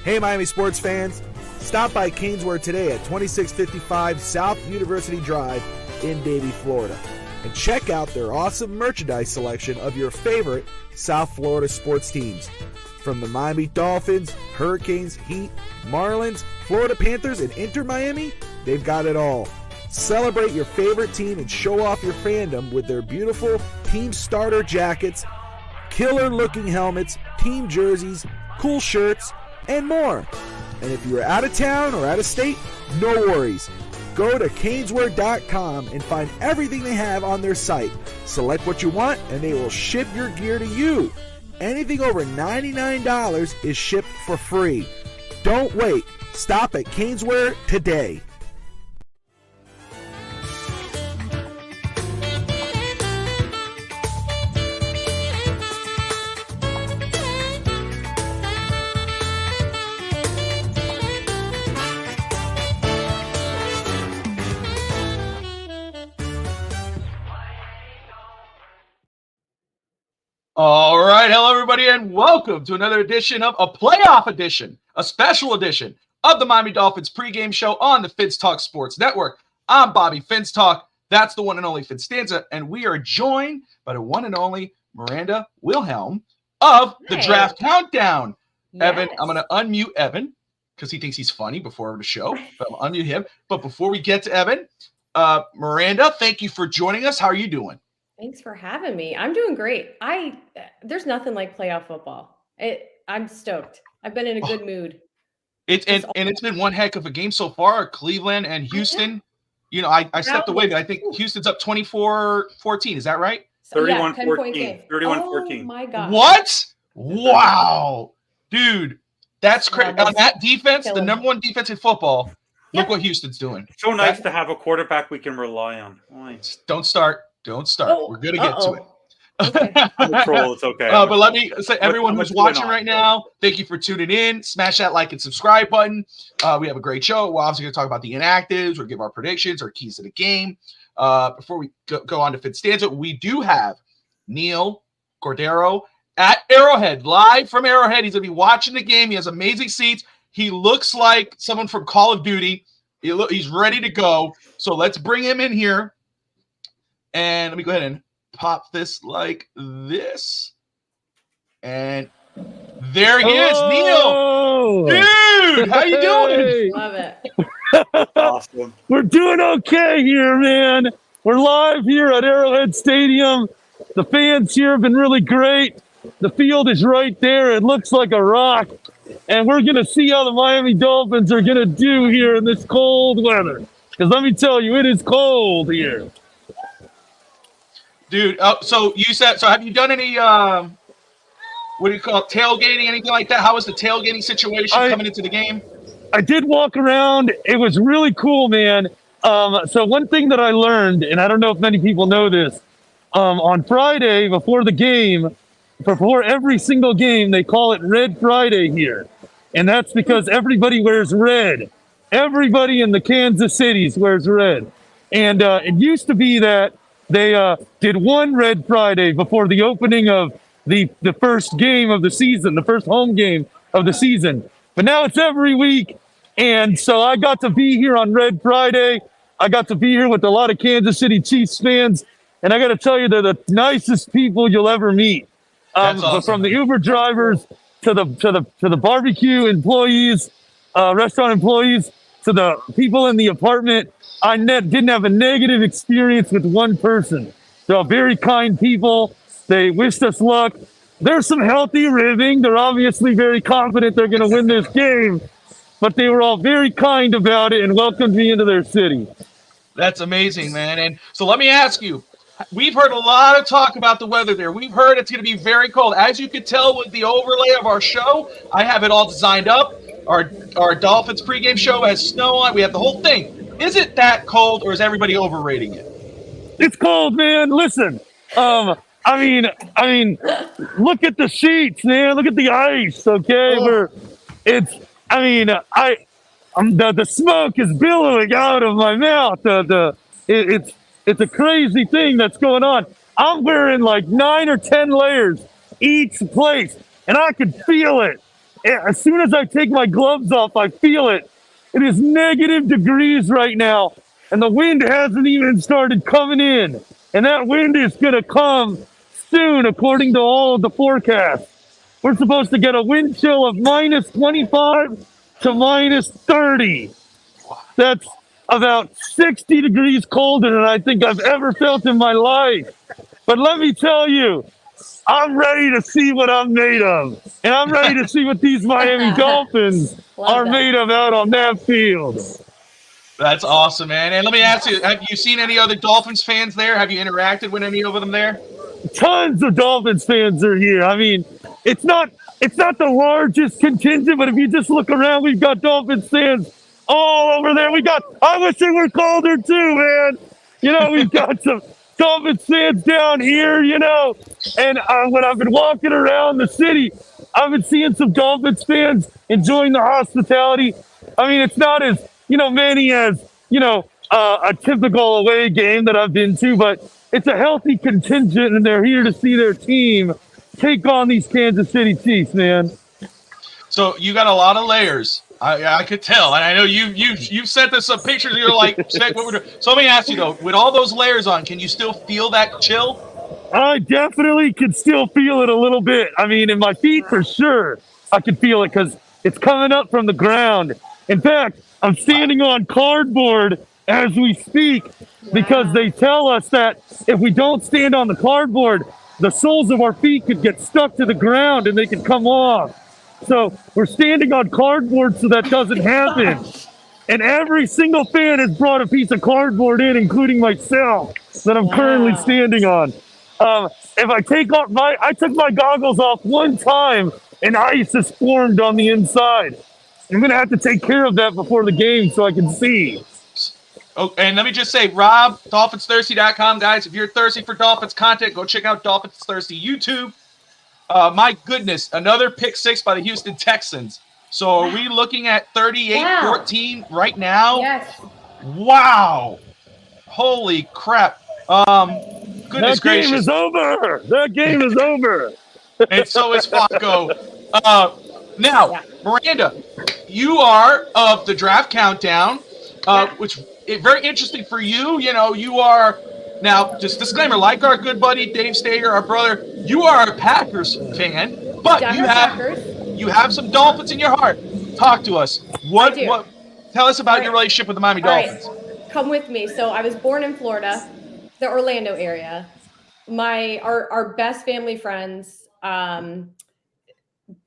Hey, Miami sports fans. Stop by Caneswear today at 2655 South University Drive in Davie, Florida. And check out their awesome merchandise selection of your favorite South Florida sports teams. From the Miami Dolphins, Hurricanes, Heat, Marlins, Florida Panthers, and Inter Miami, they've got it all. Celebrate your favorite team and show off your fandom with their beautiful team starter jackets, killer-looking helmets, team jerseys, cool shirts, and more. And if you're out of town or out of state, no worries. Go to Caneswear.com and find everything they have on their site. Select what you want, and they will ship your gear to you. Anything over $99 is shipped for free. Don't wait. Stop at Caneswear today. All right, hello everybody, and welcome to another edition of a playoff edition, a special edition of the Miami Dolphins pregame show on the Fins Talk Sports Network. I'm Bobby Fins Talk. That's the one and only FinStanza, and we are joined by the one and only Miranda Wilhelm of the Draft Countdown. Yes. Evan, I'm going to unmute Evan because he thinks he's funny before the show. But I'll unmute him. But before we get to Evan, Miranda, thank you for joining us. How are you doing? Thanks for having me. I'm doing great. There's nothing like playoff football. I'm stoked. I've been in a good mood. It's been one heck of a game so far. Cleveland and Houston. You know, I stepped away, but I think Houston's up 24-14. Is that right? 31-14. 31-14. Oh my God. What? Wow. Dude, that's crazy. On that defense, the number one defense in football, look what Houston's doing. So nice to have a quarterback we can rely on. Nice. Don't start. We're going to get to it. Okay. It's okay. But let me say, everyone who's watching right now, thank you for tuning in. Smash that like and subscribe button. We have a great show. We're obviously going to talk about the InActives. We'll give our predictions, our keys to the game. Before we go on to FinStanza, we do have Neal Cordero at Arrowhead, live from Arrowhead. He's going to be watching the game. He has amazing seats. He looks like someone from Call of Duty. He's ready to go. So let's bring him in here. And let me go ahead and pop this like this. And there he is, Neal. Dude, how you doing? Love it. Awesome. We're doing okay here, man. We're live here at Arrowhead Stadium. The fans here have been really great. The field is right there. It looks like a rock. And we're going to see how the Miami Dolphins are going to do here in this cold weather. Because let me tell you, it is cold here. Dude, so have you done any, what do you call it, tailgating, anything like that? How was the tailgating situation coming into the game? I did walk around. It was really cool, man. So one thing that I learned, and I don't know if many people know this, on Friday before the game, before every single game, they call it Red Friday here. And that's because everybody wears red. Everybody in the Kansas Cities wears red. And it used to be that they did one Red Friday before the opening of the first game of the season, the first home game of the season. But now it's every week. And so I got to be here on Red Friday. I got to be here with a lot of Kansas City Chiefs fans. And I got to tell you, they're the nicest people you'll ever meet. Awesome. From the Uber drivers to the barbecue employees, restaurant employees, to the people in the apartment. I didn't have a negative experience with one person. They're all very kind people. They wished us luck. There's some healthy ribbing. They're obviously very confident they're going to win this game, but they were all very kind about it and welcomed me into their city. That's amazing, man. And so let me ask you, we've heard a lot of talk about the weather there. We've heard it's going to be very cold. As you could tell with the overlay of our show, I have it all designed up. Our Dolphins pregame show has snow on. We have the whole thing. Is it that cold, or is everybody overrating it? It's cold, man. Listen, I mean, look at the sheets, man. Look at the ice. Okay, the smoke is billowing out of my mouth. It's a crazy thing that's going on. I'm wearing like 9 or 10 layers each place, and I can feel it. as soon as I take my gloves off, I feel it. It is negative degrees right now, and the wind hasn't even started coming in. And that wind is going to come soon, according to all of the forecasts. We're supposed to get a wind chill of minus 25 to minus 30. That's about 60 degrees colder than I think I've ever felt in my life. But let me tell you, I'm ready to see what I'm made of. And I'm ready to see what these Miami Dolphins are made of out on that field. That's awesome, man. And let me ask you, have you seen any other Dolphins fans there? Have you interacted with any of them there? Tons of Dolphins fans are here. I mean, it's not the largest contingent, but if you just look around, we've got Dolphins fans all over there. I wish they were colder too, man. You know, we've got some Dolphins fans down here, you know. And when I've been walking around the city, I've been seeing some Dolphins fans enjoying the hospitality. I mean, it's not as, many as, a typical away game that I've been to, but it's a healthy contingent, and they're here to see their team take on these Kansas City Chiefs, man. So you got a lot of layers. I could tell, and I know you've sent us some pictures. You're like, check what we're doing. So let me ask you though, with all those layers on, can you still feel that chill? I definitely can still feel it a little bit. I mean, in my feet for sure, I can feel it because it's coming up from the ground. In fact, I'm standing on cardboard as we speak because they tell us that if we don't stand on the cardboard, the soles of our feet could get stuck to the ground and they could come off. So we're standing on cardboard so that doesn't happen. And every single fan has brought a piece of cardboard in, including myself, that I'm currently standing on. If I took my goggles off one time and ice has formed on the inside. I'm going to have to take care of that before the game so I can see. Oh, and let me just say, Rob, DolphinsThirsty.com, guys. If you're thirsty for Dolphins content, go check out Dolphins Thirsty YouTube. My goodness, another pick six by the Houston Texans. So are we looking at 38-14 right now? Yes. Wow. Holy crap. Goodness gracious. That game is over. And so is Flacco. Now, Miranda, you are of the draft countdown, which is very interesting for you. You are now, just disclaimer, like our good buddy Dave Stager, our brother, you are a Packers fan, but you have some Dolphins in your heart. Talk to us. Tell us about your relationship with the Miami Dolphins. Right. Come with me. So I was born in Florida, the Orlando area. Our best family friends,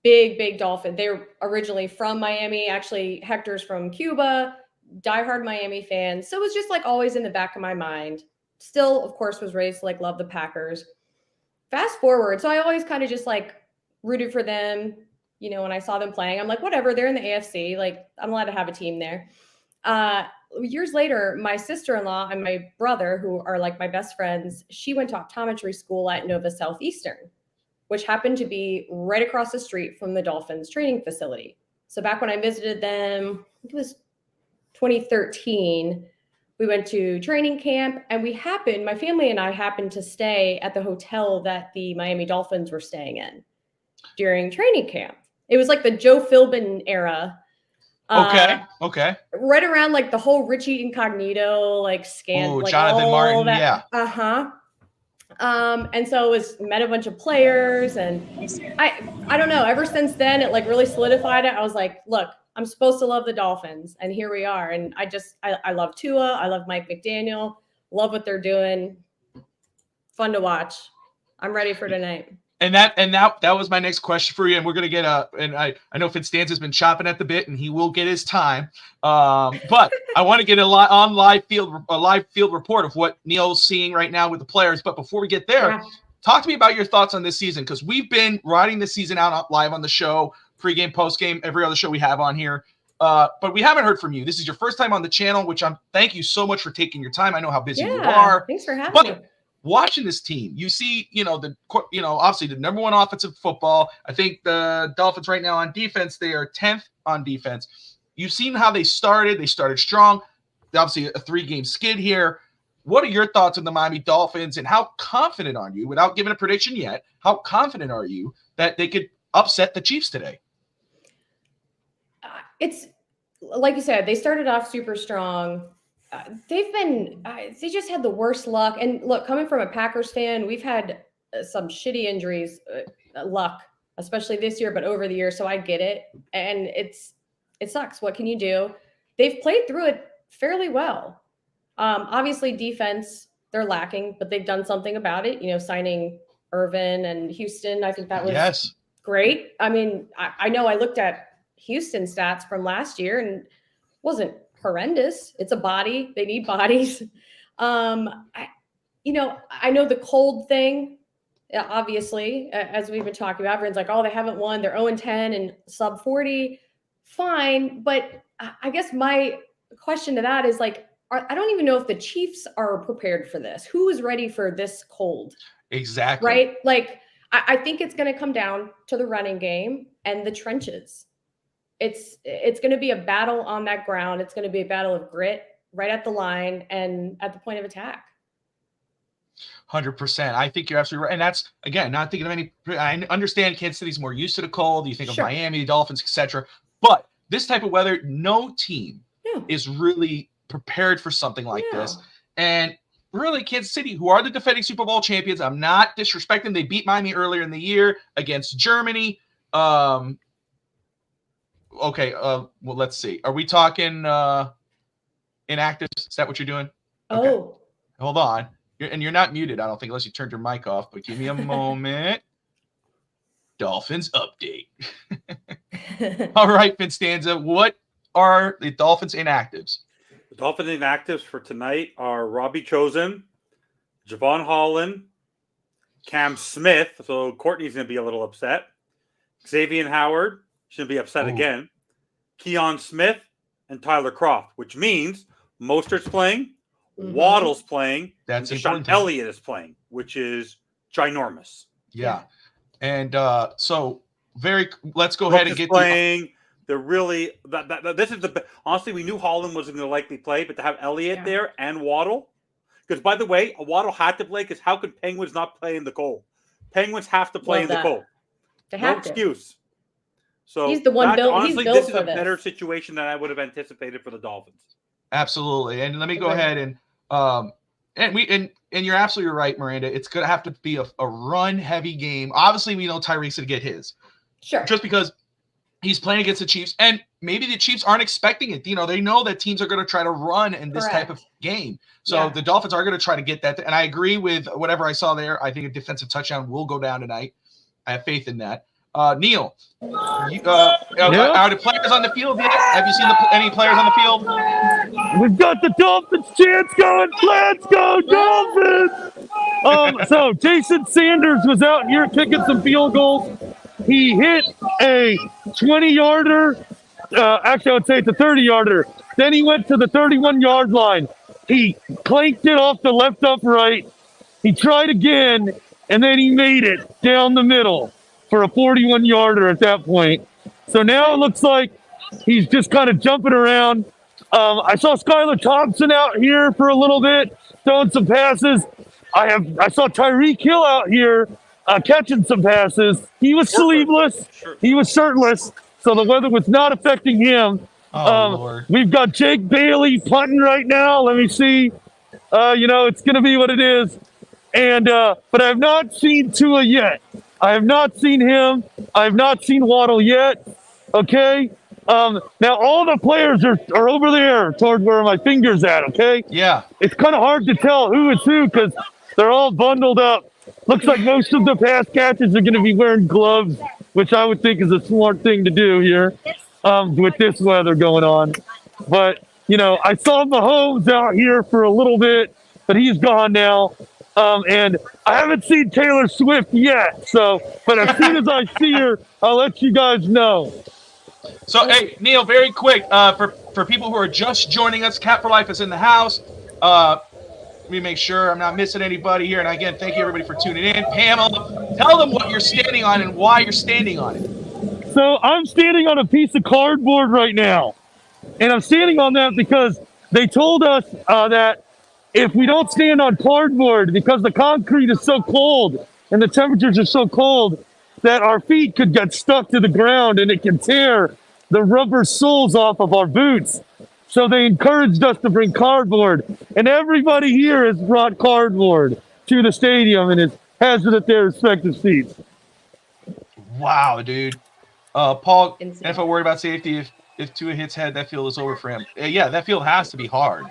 big Dolphin. They're originally from Miami. Actually, Hector's from Cuba, diehard Miami fan. So it was just like always in the back of my mind. Still, of course, was raised to love the Packers. Fast forward. So I always kind of just rooted for them. When I saw them playing, I'm like, whatever, they're in the AFC. I'm allowed to have a team there. Years later, my sister-in-law and my brother, who are my best friends, she went to optometry school at Nova Southeastern, which happened to be right across the street from the Dolphins training facility. So back when I visited them, I think it was 2013, we went to training camp, and my family and I happened to stay at the hotel that the Miami Dolphins were staying in during training camp. It was the Joe Philbin era. Okay. Right around the whole Richie Incognito scandal. Oh, Jonathan Martin, yeah. And so met a bunch of players, and I don't know. Ever since then, it really solidified it. I was like, look, I'm supposed to love the Dolphins, and here we are. And I love Tua. I love Mike McDaniel. Love what they're doing. Fun to watch. I'm ready for tonight. And that was my next question for you. And we're gonna get and I know FinStanza's been chopping at the bit, and he will get his time. But I want to get a live field report of what Neal's seeing right now with the players. But before we get there, talk to me about your thoughts on this season, because we've been riding this season out live on the show, pregame, postgame, every other show we have on here. But we haven't heard from you. This is your first time on the channel, which thank you so much for taking your time. I know how busy you are. Thanks for having me. Watching this team, you see, obviously the number one offensive football. I think the Dolphins right now on defense, they are 10th on defense. You've seen how they started. They started strong. Obviously, a 3-game skid here. What are your thoughts on the Miami Dolphins, and how confident are you, without giving a prediction yet, how confident are you that they could upset the Chiefs today? it's like you said, they started off super strong. They just had the worst luck. And look, coming from a Packers fan, we've had some shitty injuries, luck, especially this year, but over the years. So I get it. And it sucks. What can you do? They've played through it fairly well. Obviously defense, they're lacking, but they've done something about it, signing Irvin and Houston. I think that was great. I mean, I know I looked at Houston stats from last year and wasn't horrendous. It's a body. They need bodies. I know the cold thing, obviously, as we've been talking about, everyone's like, oh, they haven't won. They're 0-10 and sub 40. Fine. But I guess my question to that is like, I don't even know if the Chiefs are prepared for this. Who is ready for this cold? Exactly. Right? Like, I think it's going to come down to the running game and the trenches. It's going to be a battle on that ground. It's going to be a battle of grit right at the line and at the point of attack. 100%. I think you're absolutely right. And that's, again, not thinking of any, I understand Kansas City's more used to the cold. You think of Miami, the Dolphins, etc. But this type of weather, no team is really prepared for something like this. And really, Kansas City, who are the defending Super Bowl champions, I'm not disrespecting. They beat Miami earlier in the year against Germany. Okay, well, let's see. Are we talking InActives? Is that what you're doing? Okay. Oh. Hold on. You're not muted, I don't think, unless you turned your mic off, but give me a moment. Dolphins update. All right, FinStanza, what are the Dolphins InActives? The Dolphins InActives for tonight are Robbie Chosen, Javon Holland, Cam Smith, so Courtney's going to be a little upset, Xavier Howard, should be upset again, Keon Smith, and Tyler Croft, which means Mostert's playing, Waddle's playing, and Deshaun Elliott is playing, which is ginormous. Yeah. And so let's go ahead and get playing. They're really this is honestly, we knew Holland wasn't going to likely play, but to have Elliott there and Waddle, because by the way, Waddle had to play, because how could Penguins not play in the cold? Penguins have to play in the cold. No excuse. So he's the one built. Honestly, this is a better situation than I would have anticipated for the Dolphins. Absolutely. And let me go ahead and you're absolutely right, Miranda. It's going to have to be a run heavy game. Obviously, we know Tyreek's going to get his. Sure. Just because he's playing against the Chiefs, and maybe the Chiefs aren't expecting it. They know that teams are going to try to run in this type of game. So the Dolphins are going to try to get that. And I agree with whatever I saw there. I think a defensive touchdown will go down tonight. I have faith in that. Neal, are the players on the field yet? Have you seen any players on the field? We've got the Dolphins chants going. Let's go, Dolphins! So Jason Sanders was out here kicking some field goals. He hit a 20-yarder. Actually, I would say it's a 30-yarder. Then he went to the 31-yard line. He clanked it off the left upright. He tried again, and then he made it down the middle for a 41-yarder at that point. So now it looks like he's just kind of jumping around. I saw Skylar Thompson out here for a little bit, throwing some passes. I saw Tyreek Hill out here catching some passes. He was sleeveless. He was shirtless, so the weather was not affecting him. Lord. We've got Jake Bailey punting right now. Let me see. It's going to be what it is. And but I have not seen Tua yet. I have not seen him. I have not seen Waddle yet. Okay. Now all the players are over there toward where my finger's at. Okay. Yeah. It's kind of hard to tell who is who because they're all bundled up. Looks like most of the pass catchers are going to be wearing gloves, which I would think is a smart thing to do here with this weather going on. But, I saw Mahomes out here for a little bit, but he's gone now. And I haven't seen Taylor Swift yet. But as soon as I see her, I'll let you guys know. So, hey, Neal, very quick, for people who are just joining us, Cat for Life is in the house. Let me make sure I'm not missing anybody here. And again, thank you everybody for tuning in. Pamela, tell them what you're standing on and why you're standing on it. So I'm standing on a piece of cardboard right now. And I'm standing on that because they told us that if we don't stand on cardboard, because the concrete is so cold and the temperatures are so cold, that our feet could get stuck to the ground and it can tear the rubber soles off of our boots. So they encouraged us to bring cardboard. And everybody here has brought cardboard to the stadium and has it at their respective seats. Wow, dude. Paul, Insane. and if I worry about safety, if Tua hits head, that field is over for him. Yeah, that field has to be hard,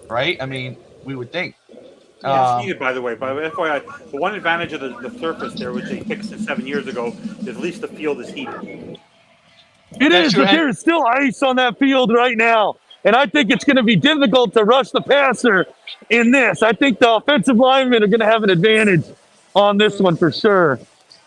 right? I mean, we would think. It's heated, by the way. By FYI, the one advantage of the surface there, which they fixed it 7 years ago, is at least the field is heated. It is, but there is still ice on that field right now. And I think it's going to be difficult to rush the passer in this. I think the offensive linemen are going to have an advantage on this one for sure.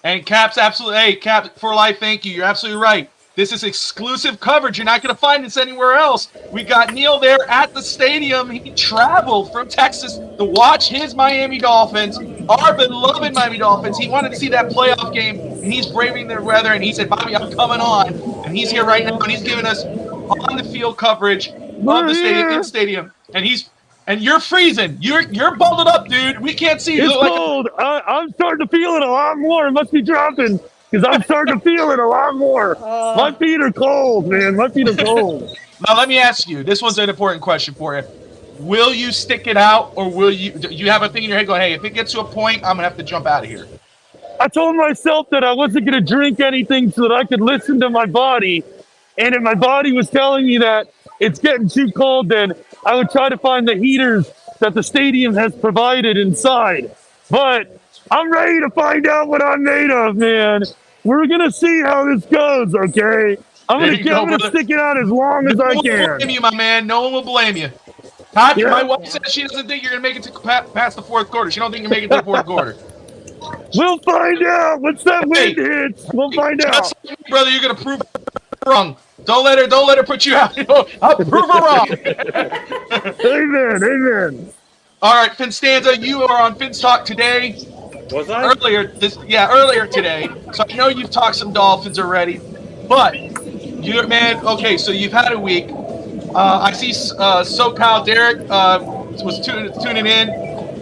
And Cap's absolutely, hey, Cap for life, thank you. You're absolutely right. This is exclusive coverage. You're not going to find this anywhere else. We got Neal there at the stadium. He traveled from Texas to watch his Miami Dolphins, our beloved Miami Dolphins. He wanted to see that playoff game, and he's braving the weather, and he said, Bobby, I'm coming on. And he's here right now, and he's giving us on-the-field coverage of the stadium. And you're freezing. You're bundled up, dude. We can't see you. It's cold. I'm starting to feel it a lot more. It must be dropping because I'm starting to feel it a lot more. My feet are cold, man. My feet are cold. Now, let me ask you. This one's an important question for you. Will you stick it out, or do you have a thing in your head going, hey, if it gets to a point, I'm going to have to jump out of here? I told myself that I wasn't going to drink anything so that I could listen to my body. And if my body was telling me that it's getting too cold, then I would try to find the heaters that the stadium has provided inside. But I'm ready to find out what I'm made of, man. We're going to see how this goes, okay? I'm going to stick it out as long as I can. No one will blame you, my man. No one will blame you. Todd, my wife says she doesn't think you're going to make it to past the fourth quarter. She don't think you're making it to the fourth quarter. We'll find out. Once that wind hits, we'll find out. Brother, you're going to prove wrong. Don't let her put you out. I'll prove her wrong. Amen. All right, FinStanza, you are on Fins Talk today. Was I? Earlier today. So I know you've talked some Dolphins already, but okay, so you've had a week. I see SoCal Derek was tuning in,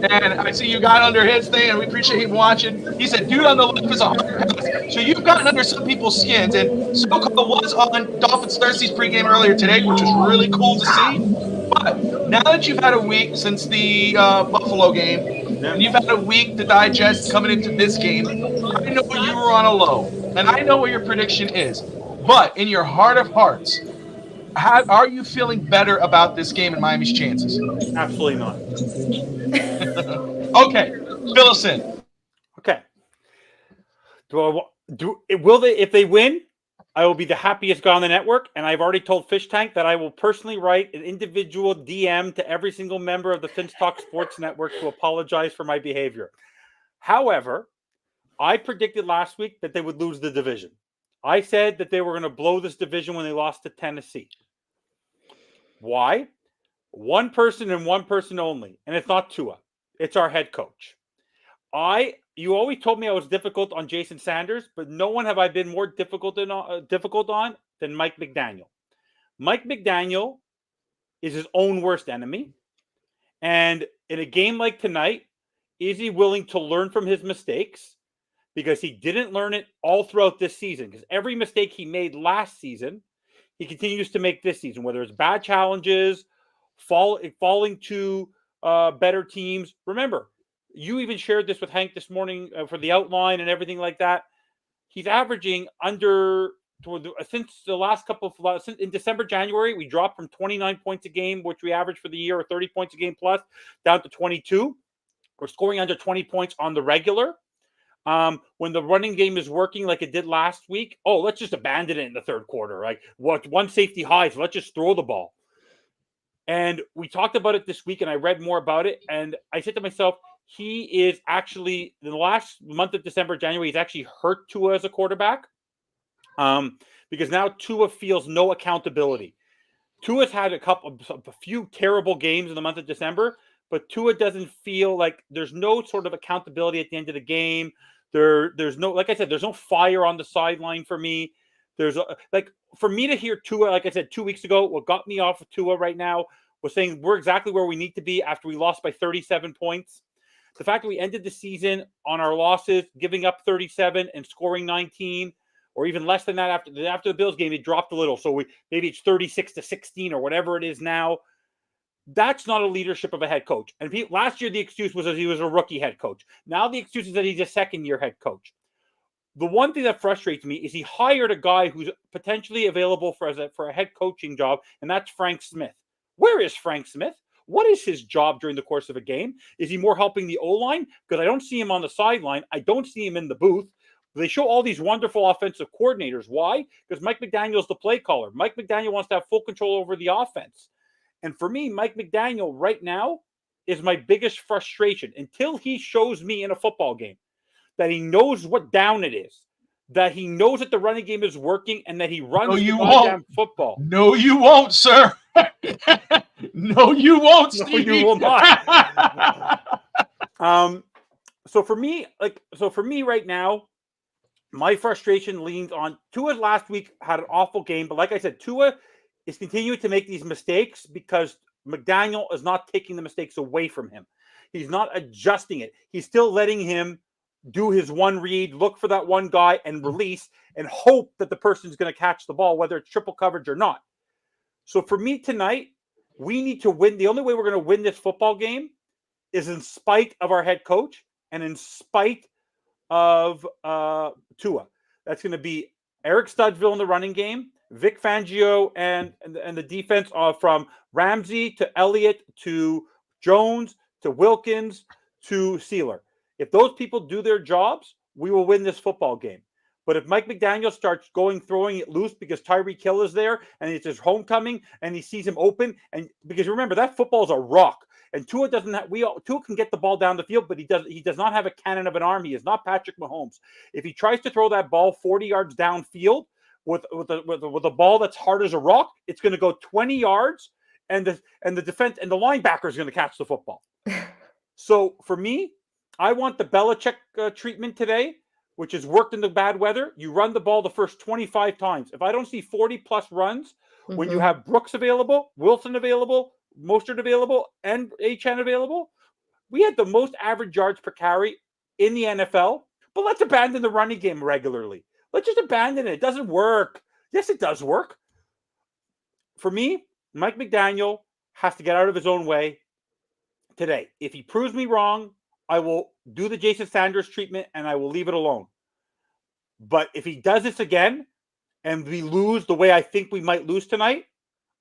and I see you got under his thing, and we appreciate him watching. He said, dude on the left is a hard pass. So you've gotten under some people's skins, and SoCal was on Dolphins Thursday's pregame earlier today, which was really cool to see. But now that you've had a week since the Buffalo game, and you've had a week to digest coming into this game, I know you were on a low, and I know what your prediction is. But in your heart of hearts, are you feeling better about this game and Miami's chances? Absolutely not. Okay, fill us in. Okay. Will they? If they win, I will be the happiest guy on the network, and I've already told Fish Tank that I will personally write an individual DM to every single member of the Fins Talk Sports Network to apologize for my behavior. However, I predicted last week that they would lose the division. I said that they were going to blow this division when they lost to Tennessee. Why? One person and one person only, and it's not Tua. It's our head coach. You always told me I was difficult on Jason Sanders, but no one have I been more difficult on than Mike McDaniel. Mike McDaniel is his own worst enemy. And in a game like tonight, is he willing to learn from his mistakes? Because he didn't learn it all throughout this season. Because every mistake he made last season, he continues to make this season, whether it's bad challenges, falling to better teams. Remember, you even shared this with Hank this morning for the outline and everything like that. He's averaging since the last in December, January, we dropped from 29 points a game, which we averaged for the year, or 30 points a game plus, down to 22. We're scoring under 20 points on the regular. When the running game is working like it did last week, let's just abandon it in the third quarter. Like one safety high, so let's just throw the ball. And we talked about it this week, and I read more about it. And I said to myself, he is actually, in the last month of December, January, he's actually hurt Tua as a quarterback. Because now Tua feels no accountability. Tua's had a few terrible games in the month of December, but Tua doesn't feel like there's no sort of accountability at the end of the game. There's no, like I said, there's no fire on the sideline for me. For me to hear Tua, like I said 2 weeks ago, what got me off of Tua right now was saying we're exactly where we need to be after we lost by 37 points. The fact that we ended the season on our losses, giving up 37 and scoring 19, or even less than that after the Bills game. It dropped a little, so maybe it's 36-16 or whatever it is now. That's not a leadership of a head coach. And last year, the excuse was that he was a rookie head coach. Now the excuse is that he's a second-year head coach. The one thing that frustrates me is he hired a guy who's potentially available for a head coaching job, and that's Frank Smith. Where is Frank Smith? What is his job during the course of a game? Is he more helping the O-line? Because I don't see him on the sideline. I don't see him in the booth. They show all these wonderful offensive coordinators. Why? Because Mike McDaniel's the play caller. Mike McDaniel wants to have full control over the offense. And for me, Mike McDaniel right now is my biggest frustration until he shows me in a football game that he knows what down it is, that he knows that the running game is working, and that he runs the goddamn football. No, you won't, sir. No, you won't, Stevie. No, you will not. So for me right now, my frustration leans on Tua. Last week had an awful game, but like I said, Tua is continuing to make these mistakes because McDaniel is not taking the mistakes away from him. He's not adjusting it. He's still letting him do his one read, look for that one guy and release and hope that the person's going to catch the ball, whether it's triple coverage or not. So for me tonight, we need to win. The only way we're going to win this football game is in spite of our head coach and in spite of Tua. That's going to be Eric Studesville in the running game, Vic Fangio and the defense from Ramsey to Elliott to Jones to Wilkins to Sealer. If those people do their jobs, we will win this football game. But if Mike McDaniel starts throwing it loose because Tyreek Hill is there and it's his homecoming and he sees him open, and because remember that football is a rock, and Tua doesn't have. Tua can get the ball down the field, but he does not have a cannon of an arm. He is not Patrick Mahomes. If he tries to throw that ball 40 yards downfield with a ball that's hard as a rock, it's going to go 20 yards, and the defense and the linebacker is going to catch the football. So for me, I want the Belichick treatment today, which has worked in the bad weather. You run the ball the first 25 times. If I don't see 40-plus runs, when you have Brooks available, Wilson available, Mostert available, and Achane available, we had the most average yards per carry in the NFL. But let's abandon the running game regularly. Let's just abandon it. It doesn't work. Yes, it does work. For me, Mike McDaniel has to get out of his own way today. If he proves me wrong, I will do the Jason Sanders treatment and I will leave it alone. But if he does this again and we lose the way I think we might lose tonight,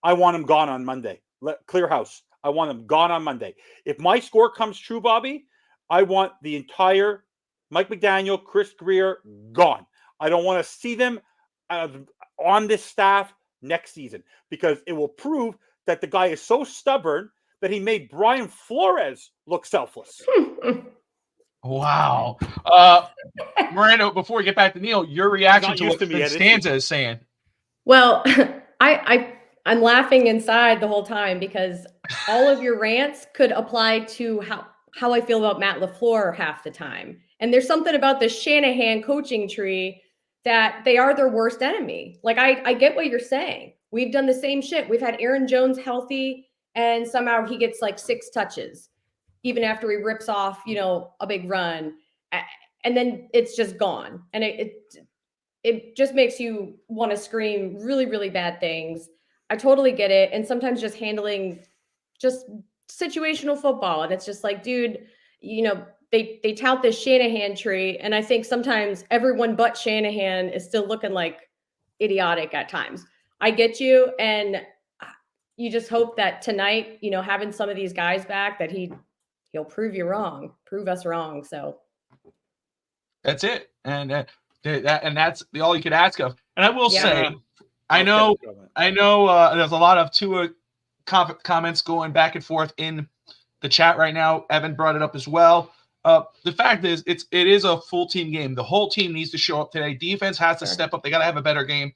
I want him gone on Monday. Clear house. I want him gone on Monday. If my score comes true, Bobby, I want the entire Mike McDaniel, Chris Greer gone. I don't want to see them on this staff next season because it will prove that the guy is so stubborn that he made Brian Flores look selfless. Wow. Miranda, before we get back to Neal, your reaction to what FinStanza is saying. Well, I'm laughing inside the whole time because all of your rants could apply to how I feel about Matt LaFleur half the time. And there's something about the Shanahan coaching tree that they are their worst enemy. Like, I get what you're saying. We've done the same shit. We've had Aaron Jones healthy, and somehow he gets like 6 touches, even after he rips off, a big run. And then it's just gone. And it just makes you want to scream really, really bad things. I totally get it. And sometimes just handling just situational football. And it's just like, dude, they tout this Shanahan tree. And I think sometimes everyone but Shanahan is still looking like idiotic at times. I get you. And you just hope that tonight, having some of these guys back, that he'll prove us wrong. So that's it. And that's all you could ask of. And I will say, I know there's a lot of Tua comments going back and forth in the chat right now. Evan brought it up as well. The fact is, it is a full team game. The whole team needs to show up today. Defense has to step up. They got to have a better game.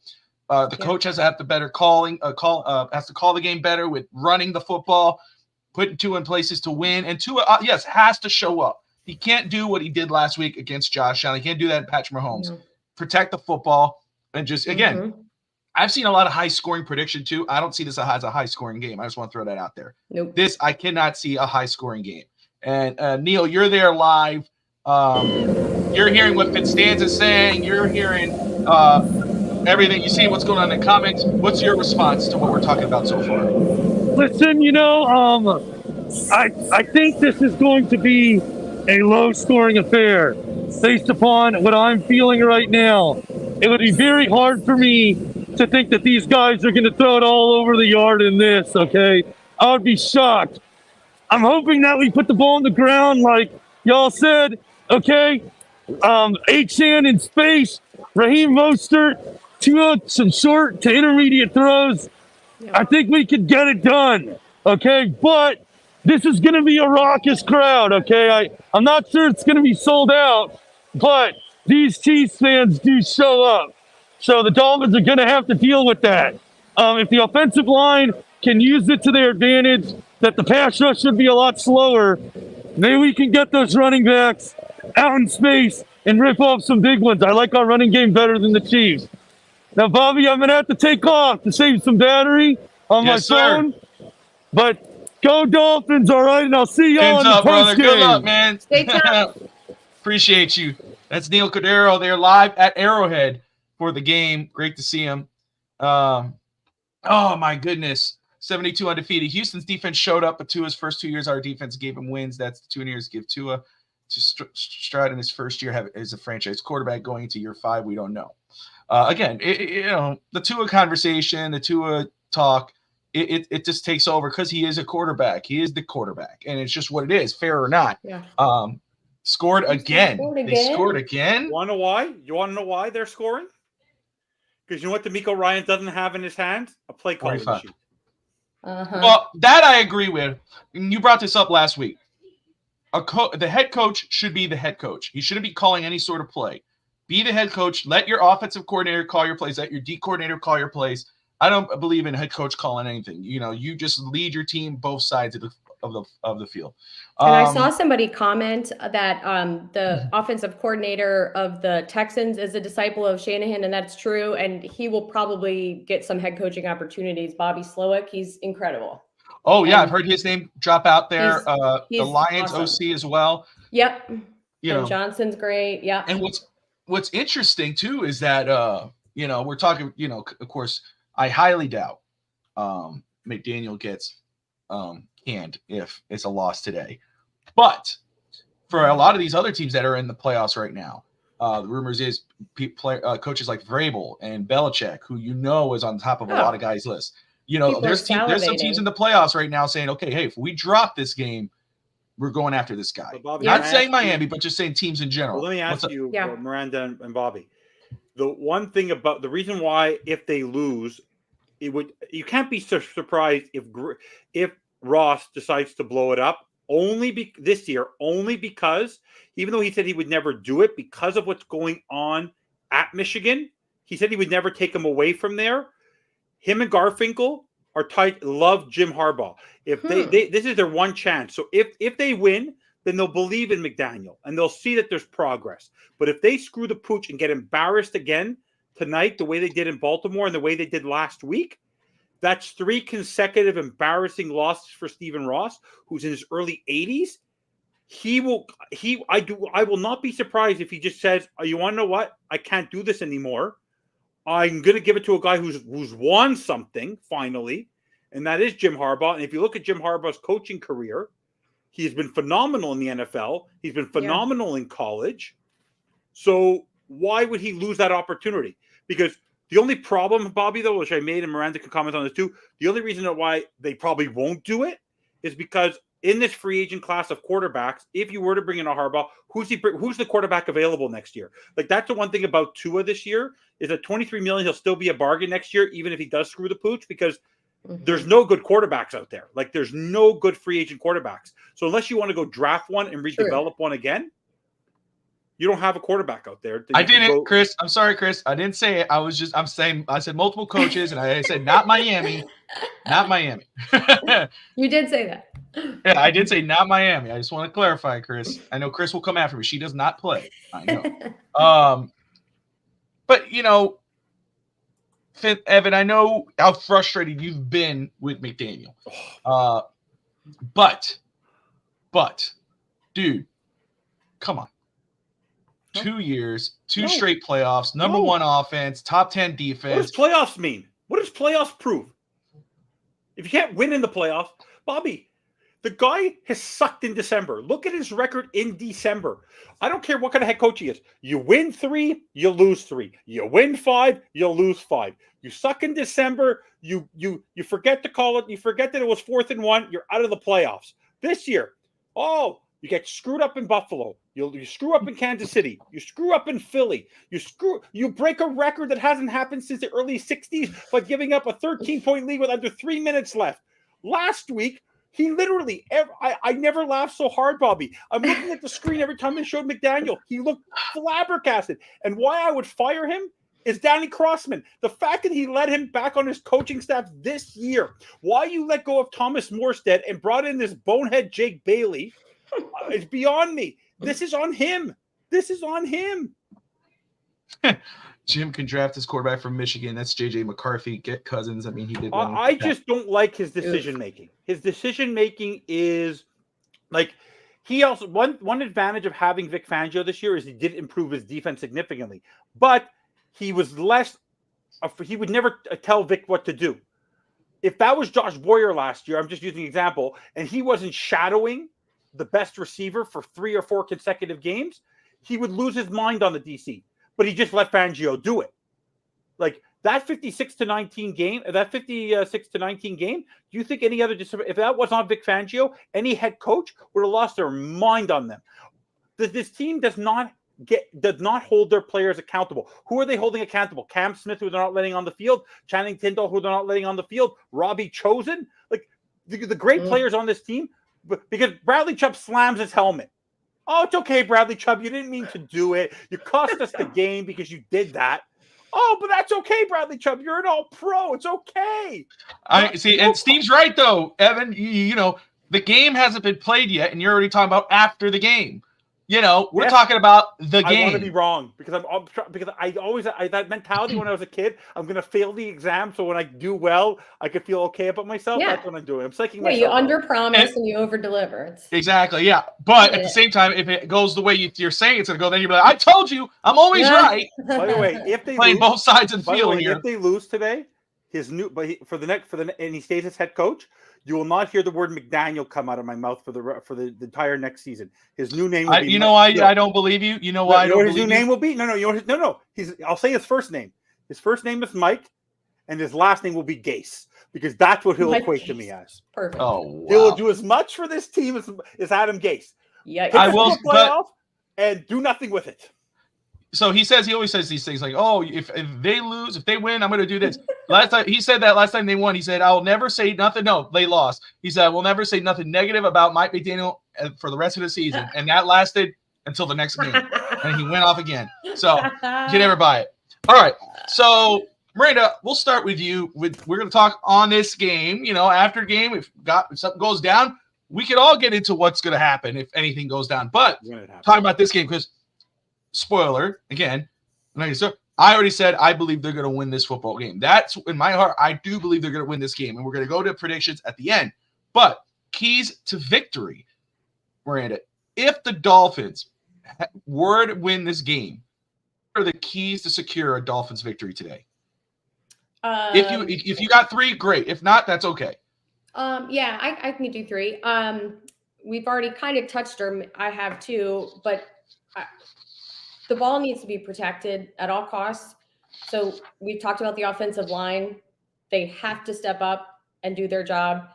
The coach has to have the better has to call the game better with running the football, putting Tua in places to win. And Tua, yes, has to show up. He can't do what he did last week against Josh Allen. He can't do that in Patrick Mahomes. No. Protect the football and just, again, I've seen a lot of high-scoring prediction too. I don't see this as a high-scoring game. I just want to throw that out there. Nope. This, I cannot see a high-scoring game. And Neal, you're there live. You're hearing what FinStanza is saying. You're hearing everything you see, what's going on in the comments. What's your response to what we're talking about so far? Listen, I think this is going to be a low-scoring affair based upon what I'm feeling right now. It would be very hard for me to think that these guys are going to throw it all over the yard in this, okay? I would be shocked. I'm hoping that we put the ball on the ground like y'all said, okay? H-Chan in space, Raheem Mostert, some short to intermediate throws. I think we could get it done, okay? But this is going to be a raucous crowd, okay? I'm not sure it's going to be sold out, but these Chiefs fans do show up. So the Dolphins are going to have to deal with that. If the offensive line can use it to their advantage, that the pass rush should be a lot slower, maybe we can get those running backs out in space and rip off some big ones. I like our running game better than the Chiefs. Now, Bobby, I'm going to have to take off to save some battery on my phone. But go Dolphins, all right? And I'll see y'all in the post brother. game. Good luck, man. Stay tough. Appreciate you. That's Neal Cordero. They're live at Arrowhead for the game. Great to see him. Oh, my goodness. 72 undefeated. Houston's defense showed up, but Tua's first 2 years, our defense gave him wins. That's the 2 years give Tua to Stroud in his first year as a franchise quarterback going into year 5. We don't know. Again, the Tua conversation, the Tua talk, it just takes over because he is a quarterback. He is the quarterback, and it's just what it is, fair or not. Yeah. Scored again. They scored again. You want to know why? You want to know why they're scoring? Because you know what DeMeco Ryans doesn't have in his hand? A play calling sheet. Well, that I agree with. And you brought this up last week. The head coach should be the head coach. He shouldn't be calling any sort of play. Be the head coach. Let your offensive coordinator call your plays. Let your D coordinator call your plays. I don't believe in head coach calling anything. You just lead your team both sides of the field. And I saw somebody comment that the offensive coordinator of the Texans is a disciple of Shanahan, and that's true. And he will probably get some head coaching opportunities. Bobby Slowick, he's incredible. Oh, yeah. I've heard his name drop out there. He's the Lions awesome. OC as well. Yep. And Johnson's great. Yeah. And what's interesting, too, is that, we're talking, of course, I highly doubt McDaniel gets canned if it's a loss today. But for a lot of these other teams that are in the playoffs right now, the rumors is coaches like Vrabel and Belichick, who is on top of a lot of guys' lists. There's some teams in the playoffs right now saying, okay, hey, if we drop this game, we're going after this guy. Bobby, not saying Miami, but just saying teams in general. Well, let me ask you, Miranda and Bobby. The one thing about the reason why, if they lose, you can't be so surprised if Ross decides to blow it up this year, only because even though he said he would never do it because of what's going on at Michigan, he said he would never take him away from there. Him and Garfinkel are tight, love Jim Harbaugh. If they this is their one chance. So if they win, then they'll believe in McDaniel and they'll see that there's progress. But if they screw the pooch and get embarrassed again tonight, the way they did in Baltimore and the way they did last week, that's 3 consecutive embarrassing losses for Stephen Ross, who's in his early 80s. I will not be surprised if he just says, "Oh, you want to know what? I can't do this anymore. I'm going to give it to a guy who's won something finally," and that is Jim Harbaugh. And if you look at Jim Harbaugh's coaching career, he's been phenomenal in the NFL. He's been phenomenal in college. So why would he lose that opportunity? Because the only problem, Bobby, though, which I made, and Miranda can comment on this too, the only reason why they probably won't do it is because in this free agent class of quarterbacks, if you were to bring in a Harbaugh, who's the quarterback available next year? Like, that's the one thing about Tua this year is that $23 million, he'll still be a bargain next year, even if he does screw the pooch, because there's no good quarterbacks out there. Like, there's no good free agent quarterbacks. So unless you want to go draft one and redevelop one again, you don't have a quarterback out there. I didn't, Chris. I'm sorry, Chris. I didn't say it. I said multiple coaches, and I said not Miami. Not Miami. You did say that. Yeah, I did say not Miami. I just want to clarify, Chris. I know Chris will come after me. She does not play. I know. But, Evan, I know how frustrated you've been with McDaniel. But, dude, come on. 2 years, two straight playoffs, number one offense, top 10 defense. What does playoffs mean? What does playoffs prove? If you can't win in the playoffs, Bobby, the guy has sucked in December. Look at his record in December. I don't care what kind of head coach he is. You win 3, you lose 3. You win 5, you lose 5. You suck in December. You forget to call it. You forget that it was 4th and 1. You're out of the playoffs. This year, you get screwed up in Buffalo. You screw up in Kansas City. You screw up in Philly. You break a record that hasn't happened since the early 60s by giving up a 13-point lead with under 3 minutes left. Last week, he literally, I never laughed so hard, Bobby. I'm looking at the screen every time they showed McDaniel. He looked flabbergasted. And why I would fire him is Danny Crossman. The fact that he let him back on his coaching staff this year. Why you let go of Thomas Morstead and brought in this bonehead Jake Bailey is beyond me. This is on him. This is on him. Jim can draft his quarterback from Michigan. That's J.J. McCarthy. Get Cousins. I mean, he did. I just don't like his decision making. His decision making is like he also one advantage of having Vic Fangio this year is he did improve his defense significantly, but he was less. He would never tell Vic what to do. If that was Josh Boyer last year, I'm just using an example, and he wasn't shadowing the best receiver for 3 or 4 consecutive games, he would lose his mind on the DC. But he just let Fangio do it. Like that 56-19 game, that 56-19 game. Do you think any other, if that was on Vic Fangio, any head coach would have lost their mind on them? This team does not hold their players accountable. Who are they holding accountable? Cam Smith, who they're not letting on the field. Channing Tindall, who they're not letting on the field. Robbie Chosen, like the great players on this team. Because Bradley Chubb slams his helmet. Oh, it's okay, Bradley Chubb. You didn't mean to do it. You cost us the game because you did that. Oh, but that's okay, Bradley Chubb. You're an all-pro. It's okay. I see, and Steve's right though, Evan. You know the game hasn't been played yet, and you're already talking about after the game. You know, we're talking about the game. I want to be wrong because I always that mentality when I was a kid. I'm going to fail the exam, so when I do well, I could feel okay about myself. Yeah. That's what I'm doing. I'm psyching myself. You under-promise and you over-deliver. Exactly, yeah. But at the same time, if it goes the way you're saying it's going to go, then you're like, I told you, I'm always right. By the way, if they playing both sides and feeling here. If they lose today, and he stays as head coach, you will not hear the word McDaniel come out of my mouth for the entire next season. His new name will be. You know why I don't believe you? You know why I don't believe you? His new name will be? No. I'll say his first name. His first name is Mike, and his last name will be Gase because that's what he'll equate to me as. Perfect. Oh, wow. He will do as much for this team as Adam Gase. Yeah, I will. And do nothing with it. So he always says these things like, oh, if they lose, if they win, I'm going to do this. Last time they won, he said, I'll never say nothing. No, they lost. He said, we'll never say nothing negative about Mike McDaniel for the rest of the season. And that lasted until the next game. And he went off again. So you never buy it. All right. So Miranda, we'll start with you. We're going to talk on this game. You know, after game, if something goes down, we could all get into what's going to happen if anything goes down. But talking about this game, because spoiler, again, I already said I believe they're going to win this football game. That's in my heart. I do believe they're going to win this game, and we're going to go to predictions at the end. But keys to victory, Miranda, if the Dolphins were to win this game, what are the keys to secure a Dolphins victory today? If you got 3, great. If not, that's okay. Yeah, I can do 3. We've already kind of touched them. I have 2, but the ball needs to be protected at all costs. So we've talked about the offensive line. They have to step up and do their job.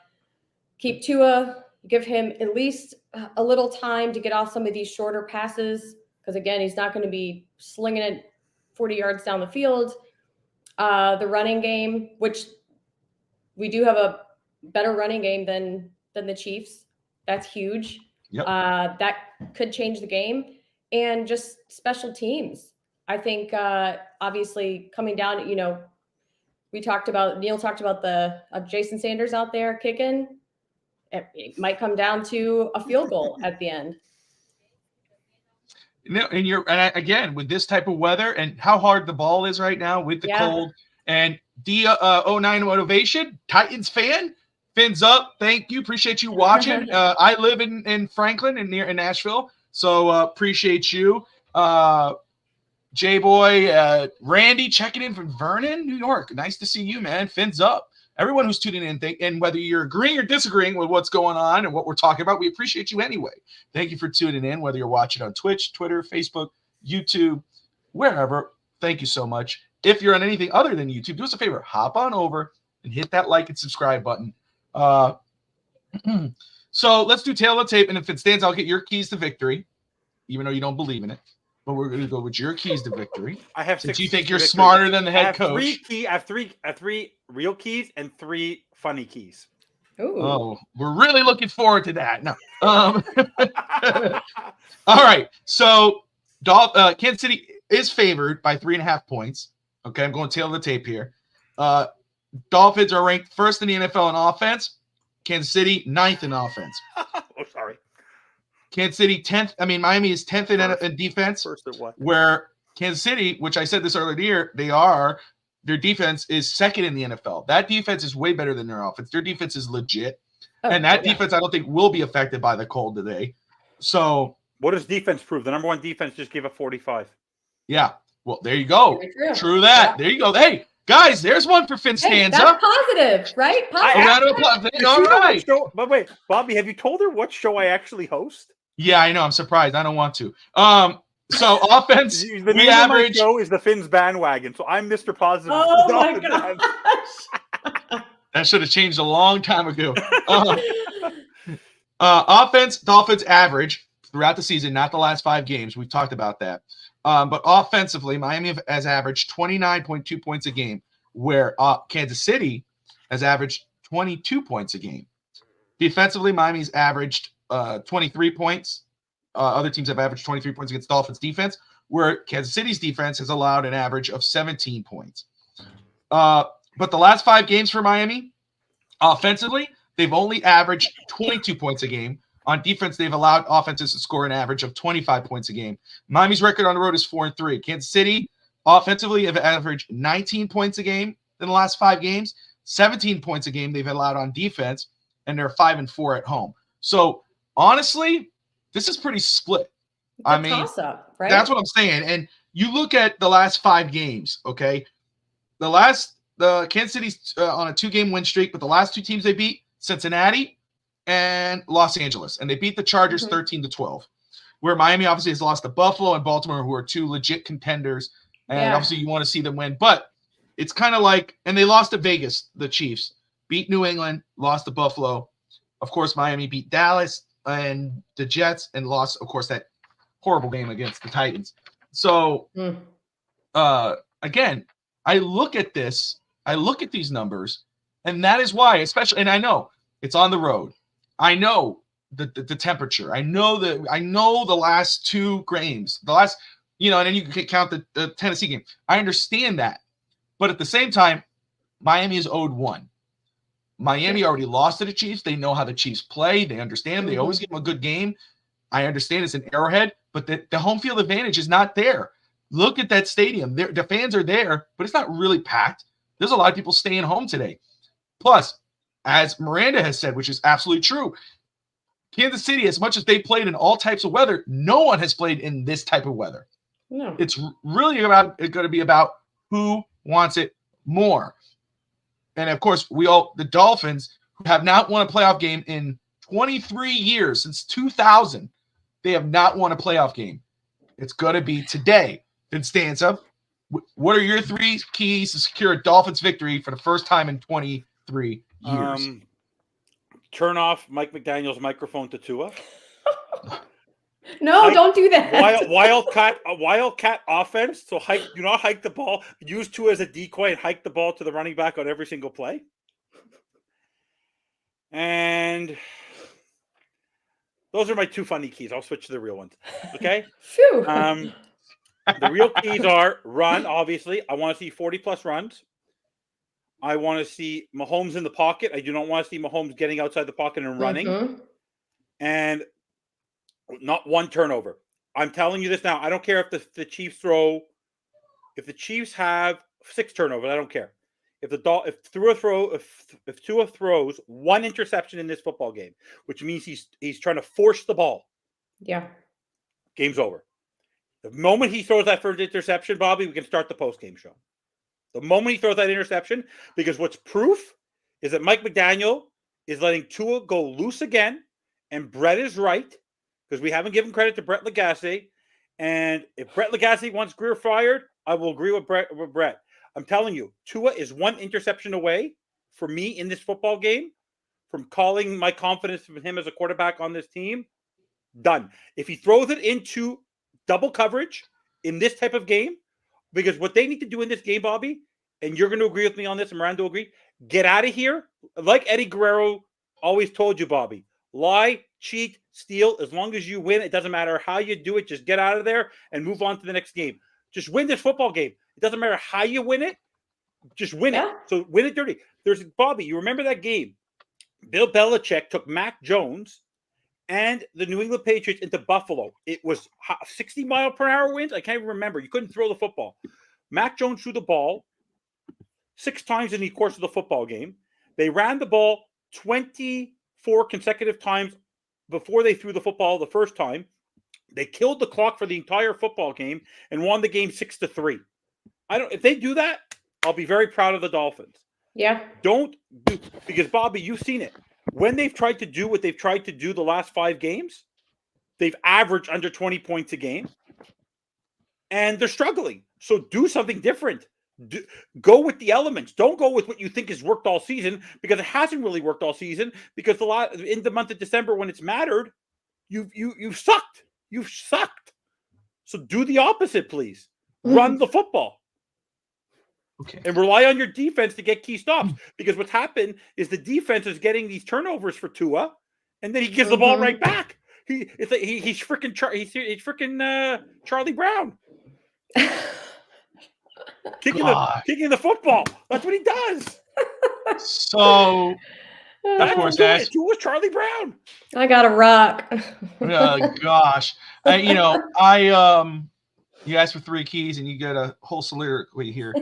Keep Tua, give him at least a little time to get off some of these shorter passes. Because again, he's not going to be slinging it 40 yards down the field. The running game, which we do have a better running game than the Chiefs. That's huge. Yep. That could change the game. And just special teams. I think obviously coming down, Neal talked about the Jason Sanders out there kicking. It might come down to a field goal at the end. Again, with this type of weather and how hard the ball is right now with the cold and D09 motivation, Titans fan, fins up. Thank you. Appreciate you watching. I live in Franklin and in Nashville. So appreciate you. J-Boy, Randy checking in from Vernon, New York. Nice to see you, man. Fins up. Everyone who's tuning in, and whether you're agreeing or disagreeing with what's going on and what we're talking about, we appreciate you anyway. Thank you for tuning in, whether you're watching on Twitch, Twitter, Facebook, YouTube, wherever. Thank you so much. If you're on anything other than YouTube, do us a favor. Hop on over and hit that like and subscribe button. So let's do tail of the tape, and if it stands, I'll get your keys to victory, even though you don't believe in it. But we're going to go with your keys to victory. I have 6. Do you think you're smarter than the head coach? I have three real keys and 3 funny keys. Ooh. Oh, we're really looking forward to that. No. All right. So Kansas City is favored by 3.5 points. Okay, I'm going tail of the tape here. Dolphins are ranked first in the NFL in offense. Kansas City 9th in offense. Oh, sorry. Kansas City 10th. Miami is 10th in defense. First at what? Where Kansas City, which I said this earlier in the year, their defense is 2nd in the NFL. That defense is way better than their offense. Their defense is legit. And that defense, I don't think, will be affected by the cold today. So what does defense prove? The number 1 defense just gave a 45. Yeah. Well, there you go. True that. Yeah. There you go. Hey, guys, there's one for FinStanza. Hey, that's positive, right? Positive. All right. But wait, Bobby, have you told her what show I actually host? Yeah, I know. I'm surprised. I don't want to. So offense, the name of my show is the Fins Bandwagon. So I'm Mr. Positive. Oh my gosh. That should have changed a long time ago. Offense, Dolphins average throughout the season, not the last 5 games. We've talked about that. But offensively, Miami has averaged 29.2 points a game, where Kansas City has averaged 22 points a game. Defensively, Miami's averaged 23 points. Other teams have averaged 23 points against Dolphins defense, where Kansas City's defense has allowed an average of 17 points. But the last 5 games for Miami, offensively, they've only averaged 22 points a game. On defense, they've allowed offenses to score an average of 25 points a game. Miami's record on the road is 4-3. Kansas City, offensively, have averaged 19 points a game in the last 5 games. 17 points a game they've allowed on defense, and they're 5-4 at home. So, honestly, this is pretty split. Toss-up, right? That's what I'm saying. And you look at the last 5 games, okay? The Kansas City's on a 2-game win streak, but the last 2 teams they beat, Cincinnati and Los Angeles, and they beat the Chargers 13-12. Where Miami obviously has lost to Buffalo and Baltimore, who are 2 legit contenders, and obviously you want to see them win. But it's kind of like, and they lost to Vegas, the Chiefs, beat New England, lost to Buffalo. Of course, Miami beat Dallas and the Jets, and lost, of course, that horrible game against the Titans. So, again, I look at these numbers, and that is why, especially, and I know it's on the road. I know the temperature. I know the last 2 games, and then you can count the Tennessee game. I understand that. But at the same time, Miami is owed 1. Miami already lost to the Chiefs. They know how the Chiefs play. They understand. They always give them a good game. I understand it's an Arrowhead, but the home field advantage is not there. Look at that stadium. The fans are there, but it's not really packed. There's a lot of people staying home today. Plus, as Miranda has said, which is absolutely true, Kansas City, as much as they played in all types of weather, no one has played in this type of weather. No. It's really going to be about who wants it more. And of course, the Dolphins, who have not won a playoff game in 23 years, since 2000, they have not won a playoff game. It's going to be today. FinStanza, what are your 3 keys to secure a Dolphins victory for the first time in 23 years? Turn off Mike McDaniel's microphone to Tua. No, don't do that. Wildcat offense. So do not hike the ball. Use Tua as a decoy and hike the ball to the running back on every single play. And those are my 2 funny keys. I'll switch to the real ones. Okay. Phew. The real keys are run. Obviously, I want to see 40+ runs. I want to see Mahomes in the pocket. I do not want to see Mahomes getting outside the pocket and running. And not 1 turnover. I'm telling you this now. I don't care if the Chiefs throw. If the Chiefs have 6 turnovers, I don't care. If Tua throws 1 interception in this football game, which means he's trying to force the ball. Yeah. Game's over. The moment he throws that first interception, Bobby, we can start the post-game show. The moment he throws that interception, because what's proof is that Mike McDaniel is letting Tua go loose again, and Brett is right, because we haven't given credit to Brett Lagasse. And if Brett Lagasse wants Greer fired, I will agree with Brett. I'm telling you, Tua is one interception away for me in this football game from calling my confidence in him as a quarterback on this team. Done. If he throws it into double coverage in this type of game, because what they need to do in this game, Bobby, and you're going to agree with me on this, and Miranda will agree, get out of here. Like Eddie Guerrero always told you, Bobby, lie, cheat, steal. As long as you win, it doesn't matter how you do it. Just get out of there and move on to the next game. Just win this football game. It doesn't matter how you win it. Just win it. So win it dirty. There's Bobby, you remember that game? Bill Belichick took Mac Jones and the New England Patriots into Buffalo. It was 60-mile-per-hour winds. I can't even remember. You couldn't throw the football. Mac Jones threw the ball 6 times in the course of the football game. They ran the ball 24 consecutive times before they threw the football the first time. They killed the clock for the entire football game and won the game 6-3. If they do that, I'll be very proud of the Dolphins. Yeah. Because Bobby, you've seen it. When they've tried to do what they've tried to do the last 5 games, they've averaged under 20 points a game, and they're struggling. So do something different. Go with the elements. Don't go with what you think has worked all season, because it hasn't really worked all season. Because in the month of December, when it's mattered, you've sucked. You've sucked. So do the opposite, please. Run the football. Okay. And rely on your defense to get key stops, because what's happened is the defense is getting these turnovers for Tua, and then he gives the ball right back. He's freaking Charlie Brown, kicking the football. That's what he does. So, of course, Tua's Charlie Brown. I got to rock. Gosh, you asked for 3 keys, and you get a whole soliloquy here.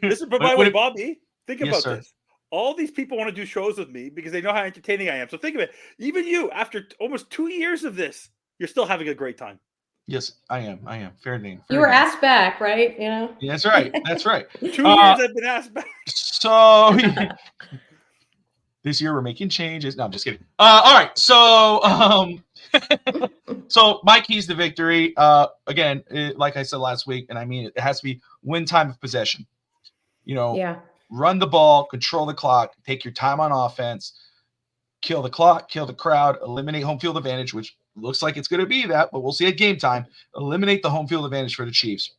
This is, by the way, Bobby, think about this. All these people want to do shows with me because they know how entertaining I am. So think of it. Even you, after almost 2 years of this, you're still having a great time. Yes, I am. Fair name. You were asked back, right? Yeah, that's right. That's right. 2 years I've been asked back. So this year we're making changes. No, I'm just kidding. All right. So so my keys to victory, again, like I said last week, and I mean it has to be win time of possession. Run the ball, control the clock, take your time on offense, kill the clock, kill the crowd, eliminate home field advantage, which looks like it's going to be that, but we'll see at game time. Eliminate the home field advantage for the Chiefs.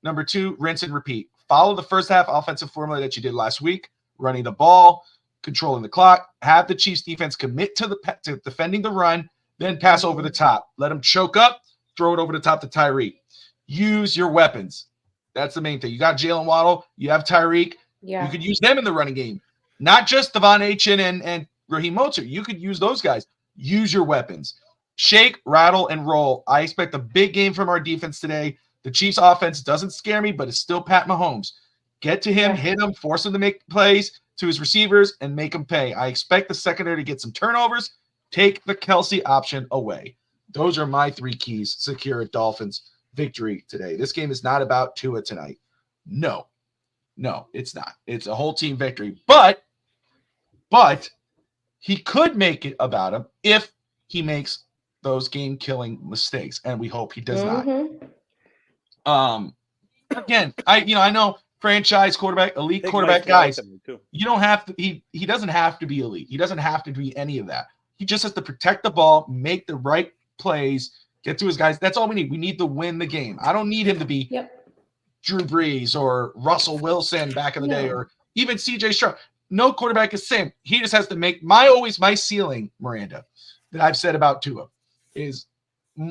Number 2, rinse and repeat. Follow the first half offensive formula that you did last week, running the ball, controlling the clock, have the Chiefs defense commit to defending the run, then pass over the top. Let them choke up, throw it over the top to Tyreek. Use your weapons. That's the main thing. You got Jalen Waddle, you have Tyreek. Yeah. You could use them in the running game. Not just Devon Achane and Raheem Mostert. You could use those guys. Use your weapons. Shake, rattle, and roll. I expect a big game from our defense today. The Chiefs offense doesn't scare me, but it's still Pat Mahomes. Get to him, hit him, force him to make plays to his receivers, and make him pay. I expect the secondary to get some turnovers. Take the Kelsey option away. Those are my 3 keys to secure a Dolphins victory today. This game is not about Tua tonight. No, it's not. It's a whole team victory. But he could make it about him if he makes those game-killing mistakes, and we hope he does not. Again, I know franchise quarterback, elite quarterback guys. You don't have to. He doesn't have to be elite. He doesn't have to be any of that. He just has to protect the ball, make the right plays, get to his guys. That's all we need. We need to win the game. I don't need him to be Drew Brees or Russell Wilson back in the day, or even CJ Stroud. No quarterback is the same. He just has to make my ceiling, Miranda, that I've said about Tua